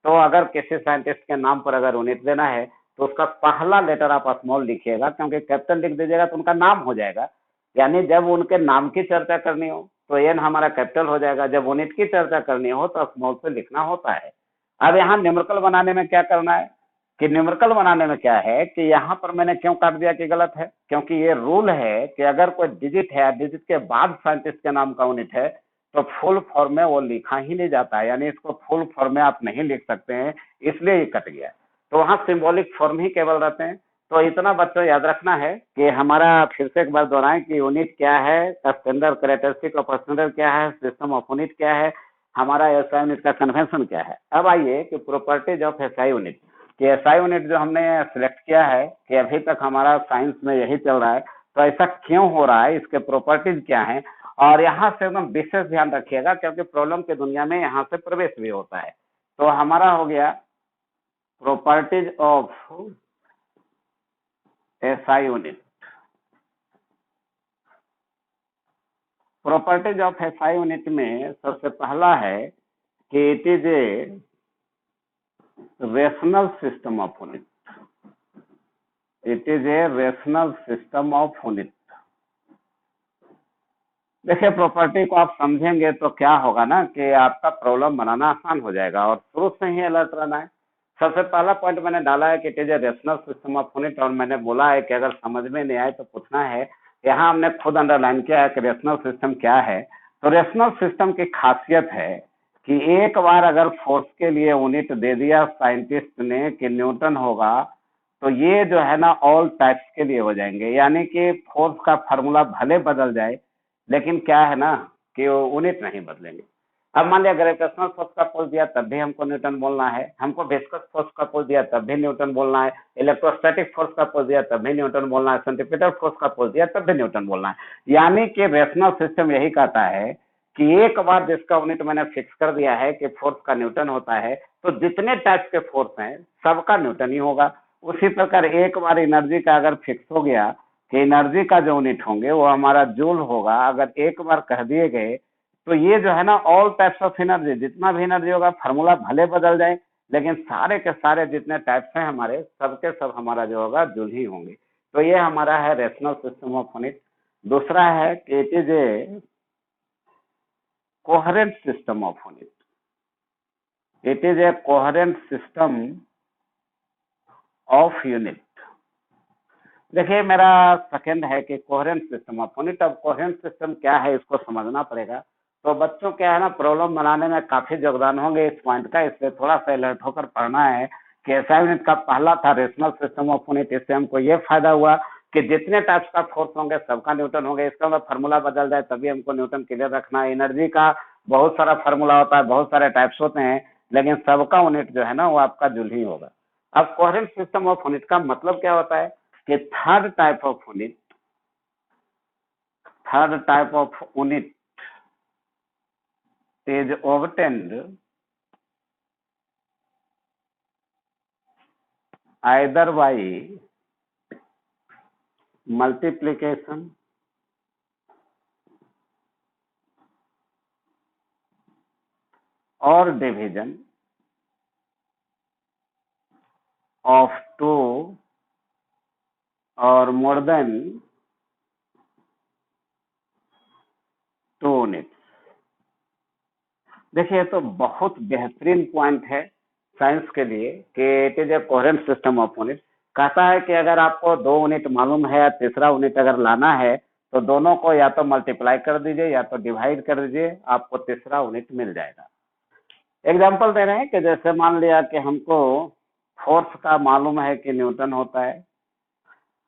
तो अगर किसी साइंटिस्ट के नाम पर अगर यूनिट देना है तो उसका पहला लेटर आप स्मॉल लिखिएगा, क्योंकि कैपिटल लिख दीजिएगा तो उनका नाम हो जाएगा। यानी जब उनके नाम की चर्चा करनी हो तो एन हमारा कैपिटल हो जाएगा, जब यूनिट की चर्चा करनी हो तो स्मॉल से लिखना होता है। अब यहाँ न्यूमेरिकल बनाने में क्या करना है कि न्यूमेरिकल बनाने में क्या है कि यहाँ पर मैंने क्यों काट दिया कि गलत है, क्योंकि ये रूल है कि अगर कोई डिजिट है, डिजिट के बाद साइंटिस्ट के नाम का यूनिट है तो फुल फॉर्म में वो लिखा ही नहीं जाता है, यानी इसको फुल फॉर्म में आप नहीं लिख सकते हैं, इसलिए ये कट गया। तो वहाँ सिंबॉलिक फॉर्म ही केवल रहते हैं। तो इतना बच्चों याद रखना है कि हमारा, फिर से एक बार दोहराएं कि यूनिट क्या है, स्टैंडर्ड कैरेक्टरिस्टिक ऑफ स्टैंडर्ड क्या है, सिस्टम ऑफ यूनिट क्या है, हमारा एसआई यूनिट का कन्वेंशन क्या है। अब आइए कि प्रॉपर्टीज ऑफ एसआई यूनिट, कि एसआई यूनिट जो हमने सिलेक्ट किया है कि अभी तक हमारा साइंस में यही चल रहा है, तो ऐसा क्यों हो रहा है, इसके प्रॉपर्टीज क्या है, और यहाँ से एकदम विशेष ध्यान रखिएगा क्योंकि प्रॉब्लम की दुनिया में यहाँ से प्रवेश भी होता है। तो हमारा हो गया properties of SI unit. Properties of SI unit में सबसे पहला है कि it is a rational system of unit. It is a rational system of unit. देखिए, प्रॉपर्टी को आप समझेंगे तो क्या होगा ना कि आपका प्रॉब्लम बनाना आसान हो जाएगा और शुरू से ही अलर्ट रहना है। सबसे पहला पॉइंट मैंने डाला है कि it is a rational system of unit, और मैंने बोला है कि अगर समझ में नहीं आए तो पूछना है। यहाँ हमने खुद अंडरलाइन किया है कि रेशनल सिस्टम क्या है। तो रेशनल सिस्टम की खासियत है कि एक बार अगर फोर्स के लिए यूनिट दे दिया साइंटिस्ट ने कि न्यूटन होगा, तो ये जो है ना ऑल टाइप्स के लिए हो जाएंगे, यानी कि फोर्स का फार्मूला भले बदल जाए लेकिन क्या है ना कि वो यूनिट नहीं बदलेंगे। अब मान लिया ग्रेविटेशनल फोर्स का पोल दिया तब भी हमको न्यूटन बोलना है, हमको विस्कस फोर्स का पोल दिया तब भी न्यूटन बोलना है, इलेक्ट्रोस्टैटिक फोर्स का पोल दिया तब भी न्यूटन बोलना है, सेंट्रीपिटल फोर्स का पोल दिया तब भी न्यूटन बोलना है। यानी कि रेशनल सिस्टम यही कहता है कि एक बार जिसका यूनिट मैंने फिक्स कर दिया है कि फोर्स का न्यूटन होता है, तो जितने टाइप के फोर्स हैं सबका न्यूटन ही होगा। उसी प्रकार एक बार एनर्जी का अगर फिक्स हो गया कि एनर्जी का जो यूनिट होंगे वो हमारा जूल होगा, अगर एक बार कह दिए गए तो ये जो है ना ऑल टाइप्स ऑफ एनर्जी, जितना भी एनर्जी होगा फार्मूला भले बदल जाए लेकिन सारे के सारे जितने टाइप्स हैं हमारे, सबके सब हमारा जो होगा जूल ही होंगे। तो ये हमारा है रेशनल सिस्टम ऑफ यूनिट। दूसरा है कि it is a coherent system of unit. It is a coherent system of unit. देखिए, मेरा सेकंड है कि कोहेरेंट सिस्टम ऑफ यूनिट। अब कोहेरेंट सिस्टम क्या है इसको समझना पड़ेगा। तो बच्चों क्या है ना, प्रॉब्लम बनाने में काफी योगदान होंगे इस पॉइंट का, इसलिए थोड़ा सा अलर्ट होकर पढ़ना है कि एसआई यूनिट का पहला था रेशनल सिस्टम ऑफ यूनिट। इससे हमको ये फायदा हुआ कि जितने टाइप्स का फोर्स होंगे सबका न्यूटन होंगे। इसका मतलब फार्मूला बदल जाए तभी हमको न्यूटन क्लियर रखना है। एनर्जी का बहुत सारा फार्मूला होता है, बहुत सारे टाइप्स होते हैं, लेकिन सबका यूनिट जो है ना वो आपका जूल ही होगा। अब कोहेरेंट सिस्टम ऑफ यूनिट का मतलब क्या होता है कि third type of unit is obtained either by multiplication or division of 2 or more than 2 units। देखिए तो बहुत बेहतरीन पॉइंट है साइंस के लिए कि it is a coherent system of unit. कहता है कि अगर आपको 2 यूनिट मालूम है या तीसरा यूनिट अगर लाना है तो दोनों को या तो मल्टीप्लाई कर दीजिए या तो डिवाइड कर दीजिए, आपको तीसरा यूनिट मिल जाएगा। एग्जाम्पल दे रहे हैं कि जैसे मान लिया कि हमको फोर्स का मालूम है कि न्यूटन होता है,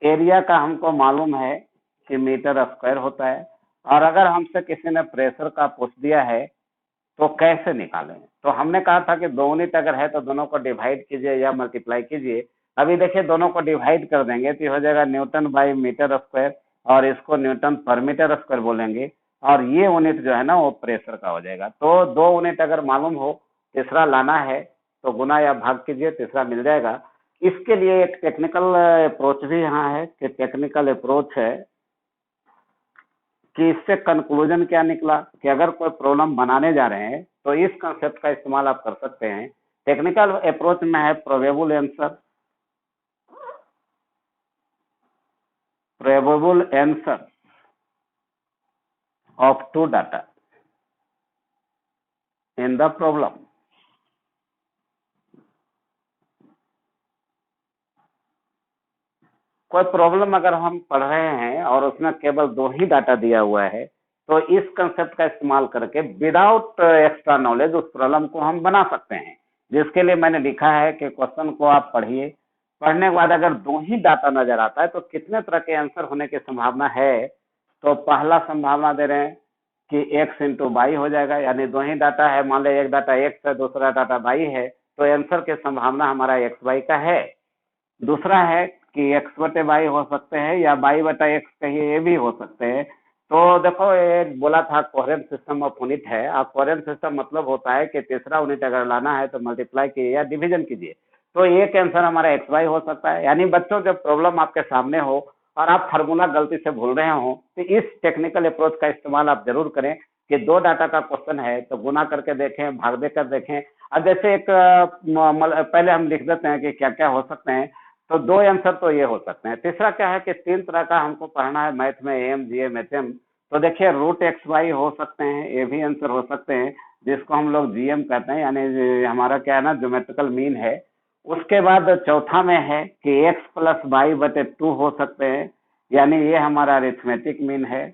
एरिया का हमको मालूम है कि मीटर स्क्वायर होता है, और अगर हमसे किसी ने प्रेशर का पूछ दिया है तो कैसे निकालें। तो हमने कहा था कि 2 यूनिट अगर है तो दोनों को डिवाइड कीजिए या मल्टीप्लाई कीजिए। अभी देखिए दोनों को डिवाइड कर देंगे तो हो जाएगा न्यूटन बाई मीटर स्क्वायर, और इसको न्यूटन पर मीटर स्क्वायर बोलेंगे, और ये यूनिट जो है ना वो प्रेशर का हो जाएगा। तो 2 यूनिट अगर मालूम हो, तीसरा लाना है तो गुना या भाग कीजिए, तीसरा मिल जाएगा। इसके लिए एक टेक्निकल अप्रोच भी यहाँ है कि टेक्निकल अप्रोच है कि इससे कंक्लूजन क्या निकला कि अगर कोई प्रॉब्लम बनाने जा रहे हैं तो इस कंसेप्ट का इस्तेमाल आप कर सकते हैं। टेक्निकल अप्रोच में है probable answer of 2 data in the problem. कोई प्रॉब्लम अगर हम पढ़ रहे हैं और उसमें केवल 2 ही डाटा दिया हुआ है तो इस कंसेप्ट का इस्तेमाल करके विदाउट एक्स्ट्रा नॉलेज उस प्रॉब्लम को हम बना सकते हैं। जिसके लिए मैंने लिखा है कि क्वेश्चन को आप पढ़िए, पढ़ने के बाद अगर 2 ही डाटा नजर आता है तो कितने तरह के आंसर होने की संभावना है। तो पहला संभावना दे रहे हैं कि x इंटू वाई हो जाएगा, यानी 2 ही डाटा है, मान लो एक डाटा x है दूसरा डाटा y है, तो आंसर की संभावना हमारा एक्स वाई का है। दूसरा है कि एक्स बटे वाई हो सकते हैं या वाई बटा एक्स कहिए, ये भी हो सकते हैं। तो देखो ये बोला था कोहेरेंट सिस्टम ऑफ यूनिट है। अब कोहेरेंट सिस्टम मतलब होता है कि तीसरा यूनिट अगर लाना है तो मल्टीप्लाई कीजिए या डिवीजन कीजिए। तो एक आंसर हमारा एक्स वाई हो सकता है। यानी बच्चों जब प्रॉब्लम आपके सामने हो और आप फार्मूला गलती से भूल रहे हो तो इस टेक्निकल अप्रोच का इस्तेमाल आप जरूर करें कि 2 डाटा का क्वेश्चन है तो गुना करके देखें, भाग देकर देखें। अब जैसे एक पहले हम लिख देते हैं कि क्या क्या हो सकते हैं। तो 2 आंसर तो ये हो सकते हैं। तीसरा क्या है कि 3 तरह का हमको पढ़ना है मैथ में, M G M H M. तो देखिए रूट एक्स वाई हो सकते हैं, ये भी आंसर हो सकते हैं, जिसको हम लोग जीएम कहते हैं, यानी हमारा क्या है ना ज्योमेट्रिकल मीन है। उसके बाद चौथा में है कि एक्स प्लस वाई बटे 2 हो सकते हैं, यानी ये हमारा अरिथमेटिक मीन है।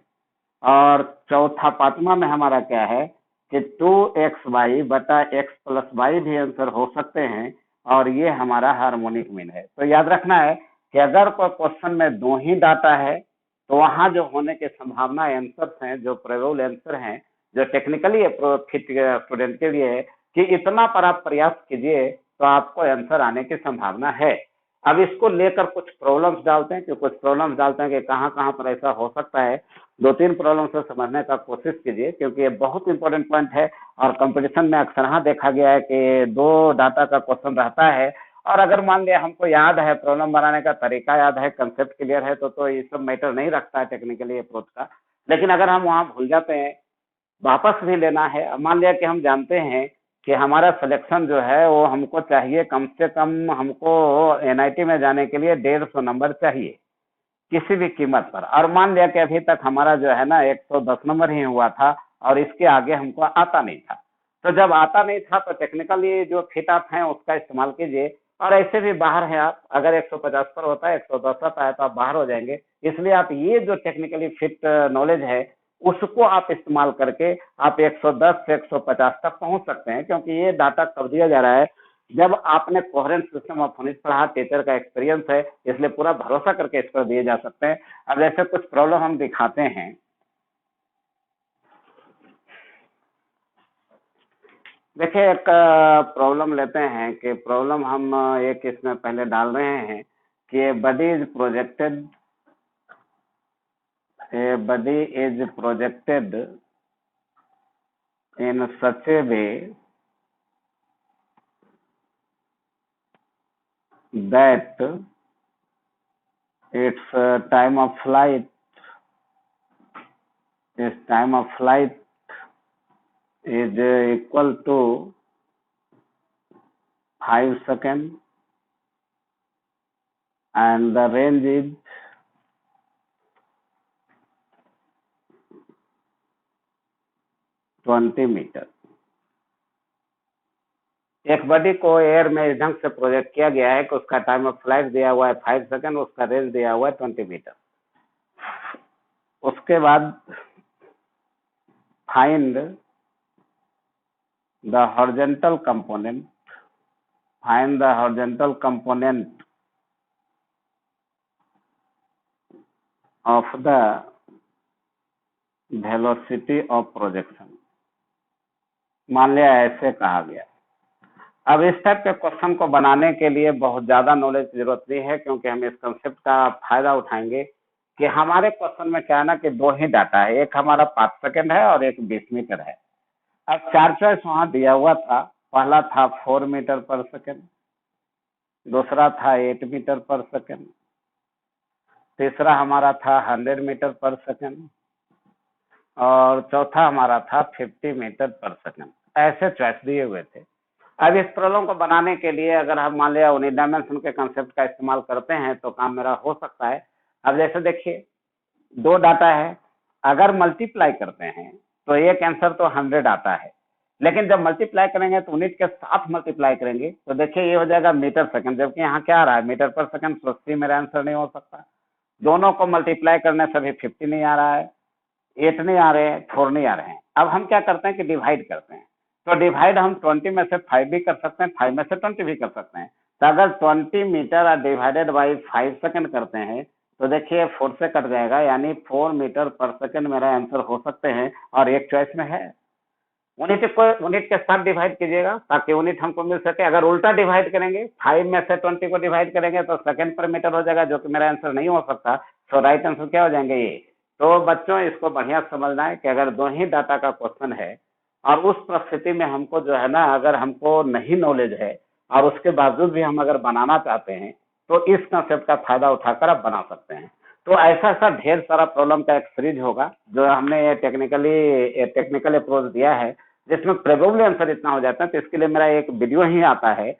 और चौथा 5वां में हमारा क्या है कि 2x वाई बटा एक्स प्लस वाई भी आंसर हो सकते हैं, और ये हमारा हार्मोनिक मीन है। तो याद रखना है कि अगर कोई क्वेश्चन में 2 ही डाटा है तो वहां जो होने की संभावना आंसर्स हैं, जो प्रोबेबल आंसर हैं, जो टेक्निकली फिट स्टूडेंट के लिए है कि इतना पर आप प्रयास कीजिए तो आपको आंसर आने की संभावना है। अब इसको लेकर कुछ प्रॉब्लम्स डालते हैं कि कहाँ कहाँ पर ऐसा हो सकता है। 2-3 प्रॉब्लम से समझने का कोशिश कीजिए क्योंकि ये बहुत इंपॉर्टेंट पॉइंट है, और कंपटीशन में अक्सर देखा गया है कि 2 डाटा का क्वेश्चन रहता है, और अगर मान लिया हमको याद है, प्रॉब्लम बनाने का तरीका याद है, कंसेप्ट क्लियर है तो ये सब मैटर नहीं रखता है टेक्निकली अप्रोच का। लेकिन अगर हम वहाँ भूल जाते हैं, वापस भी लेना है, मान लिया कि हम जानते हैं कि हमारा सिलेक्शन जो है वो हमको चाहिए कम से कम, हमको एनआईटी में जाने के लिए 150 नंबर चाहिए किसी भी कीमत पर, और मान लिया कि अभी तक हमारा जो है ना 110 नंबर ही हुआ था और इसके आगे हमको आता नहीं था। तो जब आता नहीं था तो टेक्निकली जो फिट आप हैं उसका इस्तेमाल कीजिए, और ऐसे भी बाहर हैं आप, अगर 150 पर होता है 110 आता है तो आप बाहर हो जाएंगे। इसलिए आप ये जो टेक्निकली फिट नॉलेज है उसको आप इस्तेमाल करके आप 110 से 150 तक पहुंच सकते हैं, क्योंकि ये डाटा कब दिया जा रहा है, जब आपने कोहेरेंट सिस्टम ऑफ यूनिट पढ़ा, टीचर का एक्सपीरियंस है, इसलिए पूरा भरोसा करके इस पर दिए जा सकते हैं। अब जैसे कुछ प्रॉब्लम हम दिखाते हैं, देखिए एक प्रॉब्लम लेते हैं कि प्रॉब्लम हम एक इसमें पहले डाल रहे हैं कि body is projected in such a way that its time of flight is equal to 5 seconds and the range is 20 metre. एक बॉडी को एयर में इस ढंग से प्रोजेक्ट किया गया है कि उसका टाइम ऑफ फ्लाइट दिया हुआ है 5 सेकंड, उसका रेंज दिया हुआ है 20 मीटर। उसके बाद find the horizontal component of the velocity of projection. मान लिया ऐसे कहा गया। अब इस टाइप के क्वेश्चन को बनाने के लिए बहुत ज्यादा नॉलेज की जरूरत नहीं है, क्योंकि हम इस कंसेप्ट का फायदा उठाएंगे कि हमारे क्वेश्चन में क्या है ना कि 2 ही डाटा है, एक हमारा 5 सेकंड है और एक 20 मीटर है। अब 4 चॉइस वहां दिया हुआ था। पहला था 4 मीटर पर सेकंड, दूसरा था 8 मीटर पर सेकंड, तीसरा हमारा था 100 मीटर पर सेकंड और चौथा हमारा था 50 मीटर पर सेकंड। ऐसे चॉइस दिए हुए थे। अब इस प्रॉब्लम को बनाने के लिए अगर हम मान लिया यूनिट डायमेंशन के कंसेप्ट का इस्तेमाल करते हैं तो काम मेरा हो सकता है। अब जैसे देखिए 2 डाटा है, अगर मल्टीप्लाई करते हैं तो एक आंसर तो 100 आता है, लेकिन जब मल्टीप्लाई करेंगे तो यूनिट के साथ मल्टीप्लाई करेंगे तो देखिए ये हो जाएगा मीटर सेकंड, जबकि यहाँ क्या आ रहा है मीटर पर सेकंड। तो 3 मेरा आंसर नहीं हो सकता। दोनों को मल्टीप्लाई करने से भी 50 नहीं आ रहा है, 8 नहीं आ रहे हैं, 4 नहीं आ रहे हैं। अब हम क्या करते हैं कि डिवाइड करते हैं। तो डिवाइड हम 20 में से 5 भी कर सकते हैं, 5 में से 20 भी कर सकते हैं। तो अगर 20 मीटर डिवाइडेड बाई 5 सेकंड करते हैं तो देखिए 4 से कट जाएगा, यानी 4 मीटर पर सेकंड मेरा आंसर हो सकते हैं और एक चॉइस में है। यूनिट के साथ डिवाइड कीजिएगा ताकि यूनिट हमको मिल सके। अगर उल्टा डिवाइड करेंगे 5 में से 20 को डिवाइड करेंगे तो सेकंड पर मीटर हो जाएगा, जो कि मेरा आंसर नहीं हो सकता। तो राइट आंसर क्या हो जाएंगे ये। तो बच्चों इसको बढ़िया समझना है कि अगर 2 ही डाटा का क्वेश्चन है और उस परिस्थिति में हमको जो है ना, अगर हमको नहीं नॉलेज है और उसके बावजूद भी हम अगर बनाना चाहते हैं तो इस कंसेप्ट का फायदा उठाकर आप बना सकते हैं। तो ऐसा ऐसा ढेर सारा प्रॉब्लम का एक सीरीज होगा जो हमने ये टेक्निकल अप्रोच दिया है, जिसमें प्रोबेबली आंसर इतना हो जाता है। तो इसके लिए मेरा एक वीडियो ही आता है,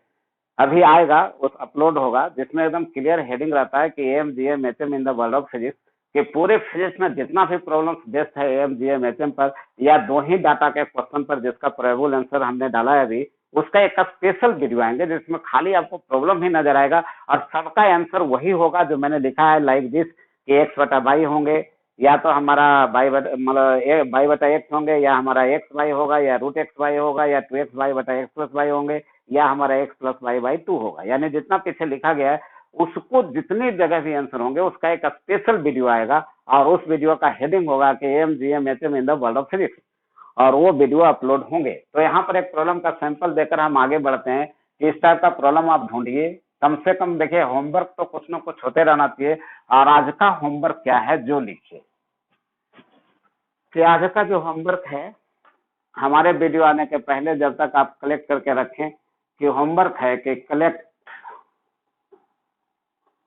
अभी आएगा, उस अपलोड होगा, जिसमें एकदम क्लियर हेडिंग रहता है कि M G M H M in the world of physics कि पूरे फिजिक्स में जितना भी प्रॉब्लम्स बेस्ड है M G M H M पर या 2 ही डाटा के क्वेश्चन पर जिसका प्रोबेबल आंसर हमने डाला है अभी, उसका एक स्पेशल वीडियो आएंगे जिसमें खाली आपको प्रॉब्लम ही नजर आएगा और सबका आंसर वही होगा जो मैंने लिखा है, लाइक दिस कि एक्स बटा वाई होंगे, या तो हमारा मतलब वाई बटा एक्स होंगे, या हमारा एक्स वाई होगा, या रूट एक्स वाई होगा, या 2x वाई बटा एक्स प्लस वाई होंगे, या हमारा एक्स प्लस वाई बाई 2 होगा। यानी जितना पीछे लिखा गया है उसको जितनी जगह भी आंसर होंगे उसका एक स्पेशल वीडियो आएगा और उस वीडियो का हेडिंग होगा कि M G M H M in the world of physics, और वो वीडियो अपलोड होंगे। तो यहाँ पर एक प्रॉब्लम का सैंपल देकर हम आगे बढ़ते हैं कि इस टाइप का प्रॉब्लम आप ढूंढिए। कम से कम देखिए होमवर्क तो कुछ ना कुछ होते रहना चाहिए। और आज का होमवर्क क्या है जो लिखिए कि आज का जो होमवर्क है हमारे वीडियो आने के पहले जब तक आप कलेक्ट करके रखें कि होमवर्क है कि collect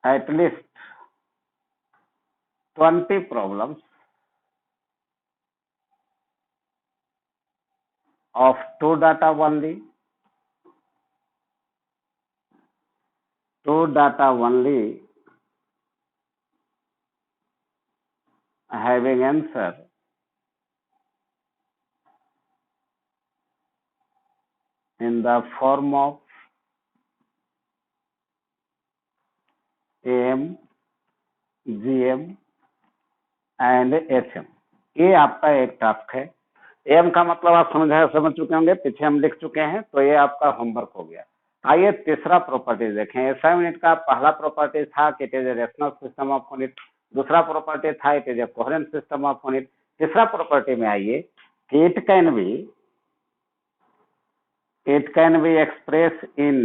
at least 20 problems of 2 data only, 2 data only having answer in the form of AM, GM and HM। ये आपका एक टास्क है। एम का मतलब आप समझ चुके होंगे, पीछे हम लिख चुके हैं, तो ये आपका होमवर्क हो गया। आइए तीसरा प्रॉपर्टी देखें। एसआई यूनिट का पहला प्रॉपर्टी था कि it is a rational system of unit, दूसरा प्रॉपर्टी था it is a coherent system of unit. तीसरा प्रॉपर्टी में आइए कि it can be express in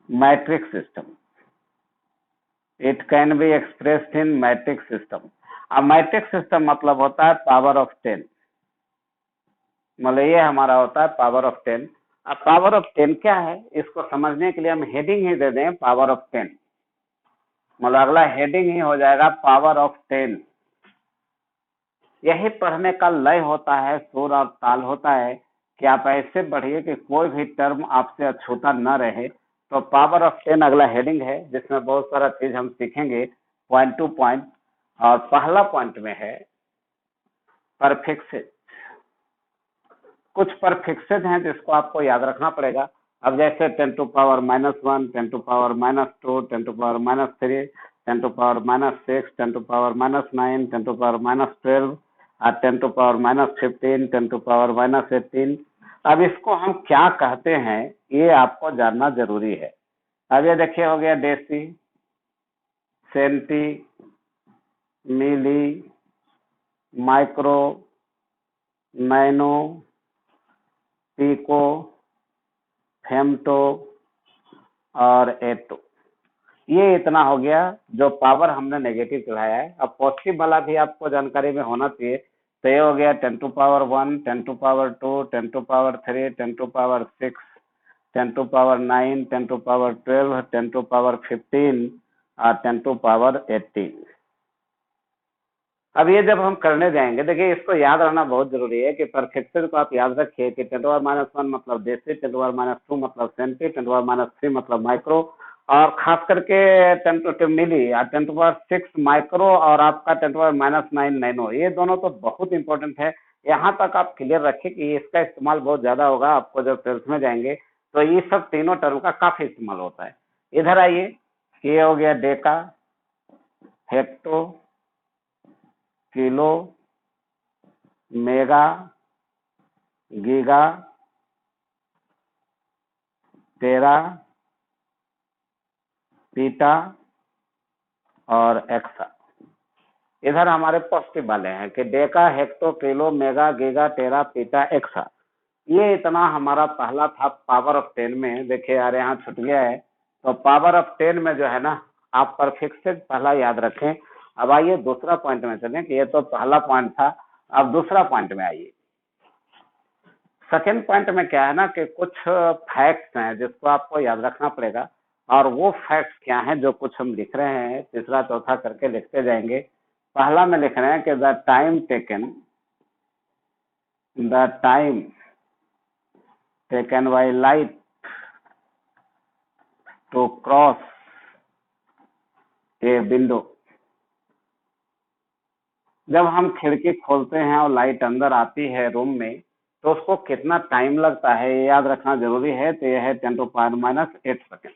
matrix system, it can be expressed in matrix system. अब matrix system मतलब होता है पावर ऑफ 10। मतलब ये हमारा होता है पावर ऑफ 10। अब पावर ऑफ 10 क्या है, इसको समझने के लिए हम हेडिंग ही दे दें पावर ऑफ 10। मतलब अगला हेडिंग ही हो जाएगा पावर ऑफ 10। यही पढ़ने का लय होता है, सुर और ताल होता है कि आप ऐसे बढ़िए कि कोई भी टर्म आपसे अछूता न रहे। तो पावर ऑफ 10 अगला हेडिंग है, जिसमें बहुत सारा चीज हम सीखेंगे पॉइंट टू पॉइंट। और पहला पॉइंट में है परफिक्सेस। कुछ परफिक्सेस हैं जिसको आपको याद रखना पड़ेगा। अब जैसे 10 to power -1, 10 to power -2, 10 to power -3, 10 to power -6, 10 to power -9, 10 to power -12 और 10 टू पावर -15, 10 टू पावर -18। अब इसको हम क्या कहते हैं ये आपको जानना जरूरी है। अब ये देखिए हो गया डेसी, सेंटी, मिली, माइक्रो, नैनो, पिको, फेमटो और एटो। ये इतना हो गया जो पावर हमने नेगेटिव चढ़ाया है। अब पॉजिटिव वाला भी आपको जानकारी में होना चाहिए। तो ये हो गया 10 to power 1, 10 to power 2, 10 to power 3, 10 to power 6, 10 to power 9, 10 to power 12, 10 to power 15 और 10 टू पावर 18। अब ये जब हम करने जाएंगे, देखिए इसको याद रखना बहुत जरूरी है कि परफेक्शन को आप याद रखिए कि 10 टू पावर -1 मतलब देसी, 10 टू पावर -2 मतलब सेंटी, 10 टू पावर -3 मतलब माइक्रो, और खास करके 10 टू मिली और 10 टू पावर 6 माइक्रो और आपका 10 टू पावर -9 नैनो, ये दोनों तो बहुत इंपॉर्टेंट है। यहाँ तक आप क्लियर रखिए कि इसका इस्तेमाल बहुत ज्यादा होगा आपको जब ट्वेल्थ में जाएंगे। तो ये सब तीनों टर्म का काफी इस्तेमाल होता है। इधर आइए, ये हो गया deca, hecto, kilo, mega, giga, tera, peta और एक्सा। इधर हमारे पॉजिटिव वाले हैं कि deca, hecto, kilo, mega, giga, tera, peta, exa. ये इतना हमारा पहला था पावर ऑफ 10 में। देखिए यार यहाँ छूट गया है। तो पावर ऑफ 10 में जो है ना, आप परफिक्सेस पहला याद रखें। अब आइए दूसरा पॉइंट में चलें कि ये तो पहला पॉइंट था। अब दूसरा पॉइंट में आइए। सेकेंड पॉइंट में क्या है ना कि कुछ फैक्ट्स हैं जिसको आपको याद रखना पड़ेगा। और वो फैक्ट्स क्या हैं जो कुछ हम लिख रहे हैं, तीसरा चौथा करके लिखते जाएंगे। पहला में लिख रहे हैं कि the time taken by light to cross a window. जब हम खिड़की खोलते हैं और लाइट अंदर आती है रूम में, तो उसको कितना टाइम लगता है ये याद रखना जरूरी है। तो यह है 10 टू पावर -8 सेकेंड।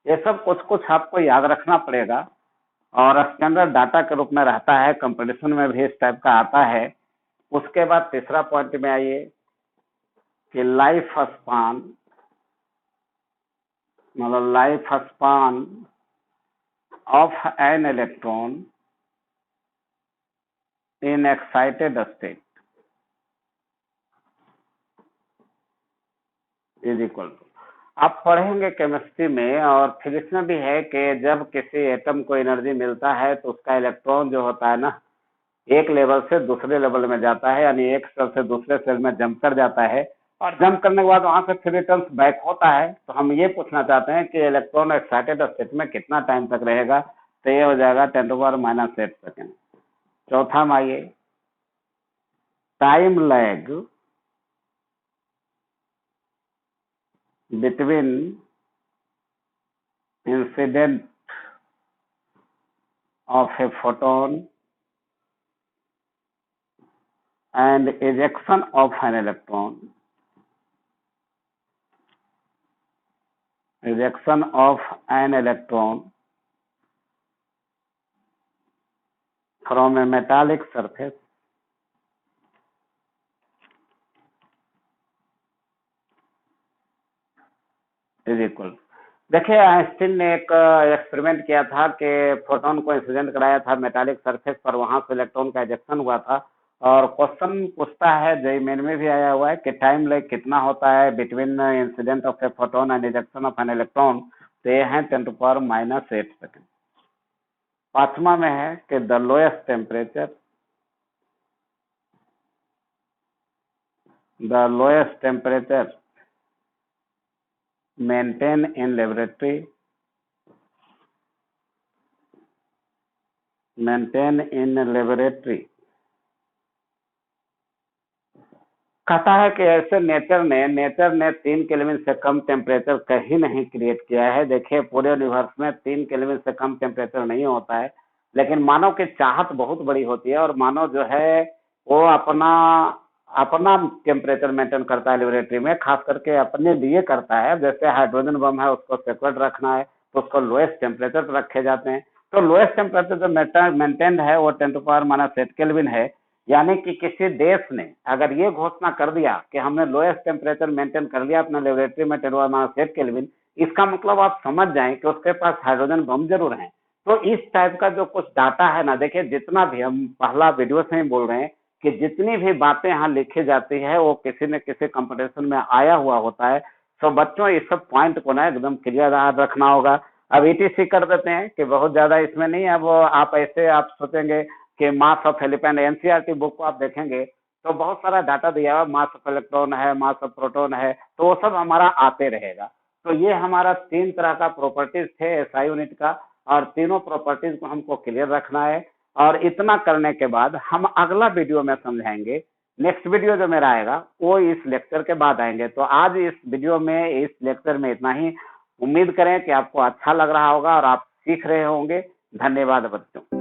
ये सब कुछ कुछ आपको याद रखना पड़ेगा और स्टैंडर्ड डाटा के रूप में रहता है। कंपटीशन में भी इस टाइप का आता है। उसके बाद तीसरा पॉइंट में आइए कि लाइफ स्पान, मतलब life span of an electron in excited state is equal to. आप पढ़ेंगे केमिस्ट्री में और फिजिक्स में भी है कि जब किसी एटम को एनर्जी मिलता है तो उसका इलेक्ट्रॉन जो होता है ना, एक लेवल से दूसरे लेवल में जाता है, यानी एक सेल से दूसरे सेल में जंप कर जाता है। और जंप करने के बाद वहां से फिर रिटर्न बैक होता है। तो हम ये पूछना चाहते हैं कि इलेक्ट्रॉन एक्साइटेड स्टेट में कितना टाइम तक रहेगा। तो ये हो जाएगा 10 टू पावर -8 सेकेंड। चौथा में आइए, time lag between incident of a photon and ejection of an electron from a metallic surface is equal। देखिए आइंस्टीन ने एक एक्सपेरिमेंट किया था कि फोटोन को इंसिडेंट कराया था मेटालिक सरफेस पर, वहां से इलेक्ट्रॉन का इजेक्शन हुआ था। और क्वेश्चन पूछता है, जेईई मेन में भी आया हुआ है कि टाइम लैग कितना होता है between incident of a photon and ejection of an electron. तो ये है 10 टू पावर -8 सेकेंड। पांचवा में है कि the lowest temperature the lowest temperature maintained in laboratory कहता है कि ऐसे नेचर ने 3 केल्विन से कम टेम्परेचर कहीं नहीं क्रिएट किया है। देखिए पूरे यूनिवर्स में 3 केल्विन से कम टेम्परेचर नहीं होता है, लेकिन मानव की चाहत बहुत बड़ी होती है और मानव जो है वो अपना अपना टेम्परेचर मेंटेन करता है लेबोरेटरी में, खास करके अपने लिए करता है। जैसे हाइड्रोजन बम है, उसको सेक्रेट रखना है तो उसको लोएस्ट टेम्परेचर पर रखे जाते हैं। तो लोएस्ट टेम्परेचर जो मेंटेन्ड है वो 10⁻⁸ केल्विन है। यानी कि किसी देश ने अगर ये घोषणा कर दिया कि हमने लोएस्ट टेम्परेचर मेंटेन कर लिया अपने लेबोरेटरी में 10⁻⁸ केल्विन, इसका मतलब आप समझ जाएं कि उसके पास हाइड्रोजन बम जरूर है। तो इस टाइप का जो कुछ डाटा है ना, देखिए जितना भी हम पहला वीडियो से ही बोल रहे हैं कि जितनी भी बातें यहाँ लिखी जाती है वो किसी न किसी कंपटीशन में आया हुआ होता है। तो बच्चों इस सब पॉइंट को ना एकदम क्लियर याद रखना होगा। अब ईटीसी कर देते हैं कि बहुत ज्यादा इसमें नहीं। अब आप ऐसे आप सोचेंगे कि mass of elephant, NCERT book को आप देखेंगे तो बहुत सारा डाटा दिया हुआ, मास ऑफ इलेक्ट्रॉन है, मास ऑफ प्रोटॉन है, तो वो सब हमारा आते रहेगा। तो ये हमारा 3 तरह का प्रॉपर्टीज थे एसआई यूनिट का, और तीनों प्रॉपर्टीज को हमको क्लियर रखना है। और इतना करने के बाद हम अगला वीडियो में समझाएंगे। नेक्स्ट वीडियो जो मेरा आएगा वो इस लेक्चर के बाद आएंगे। तो आज इस वीडियो में, इस लेक्चर में इतना ही। उम्मीद करें कि आपको अच्छा लग रहा होगा और आप सीख रहे होंगे। धन्यवाद बच्चों।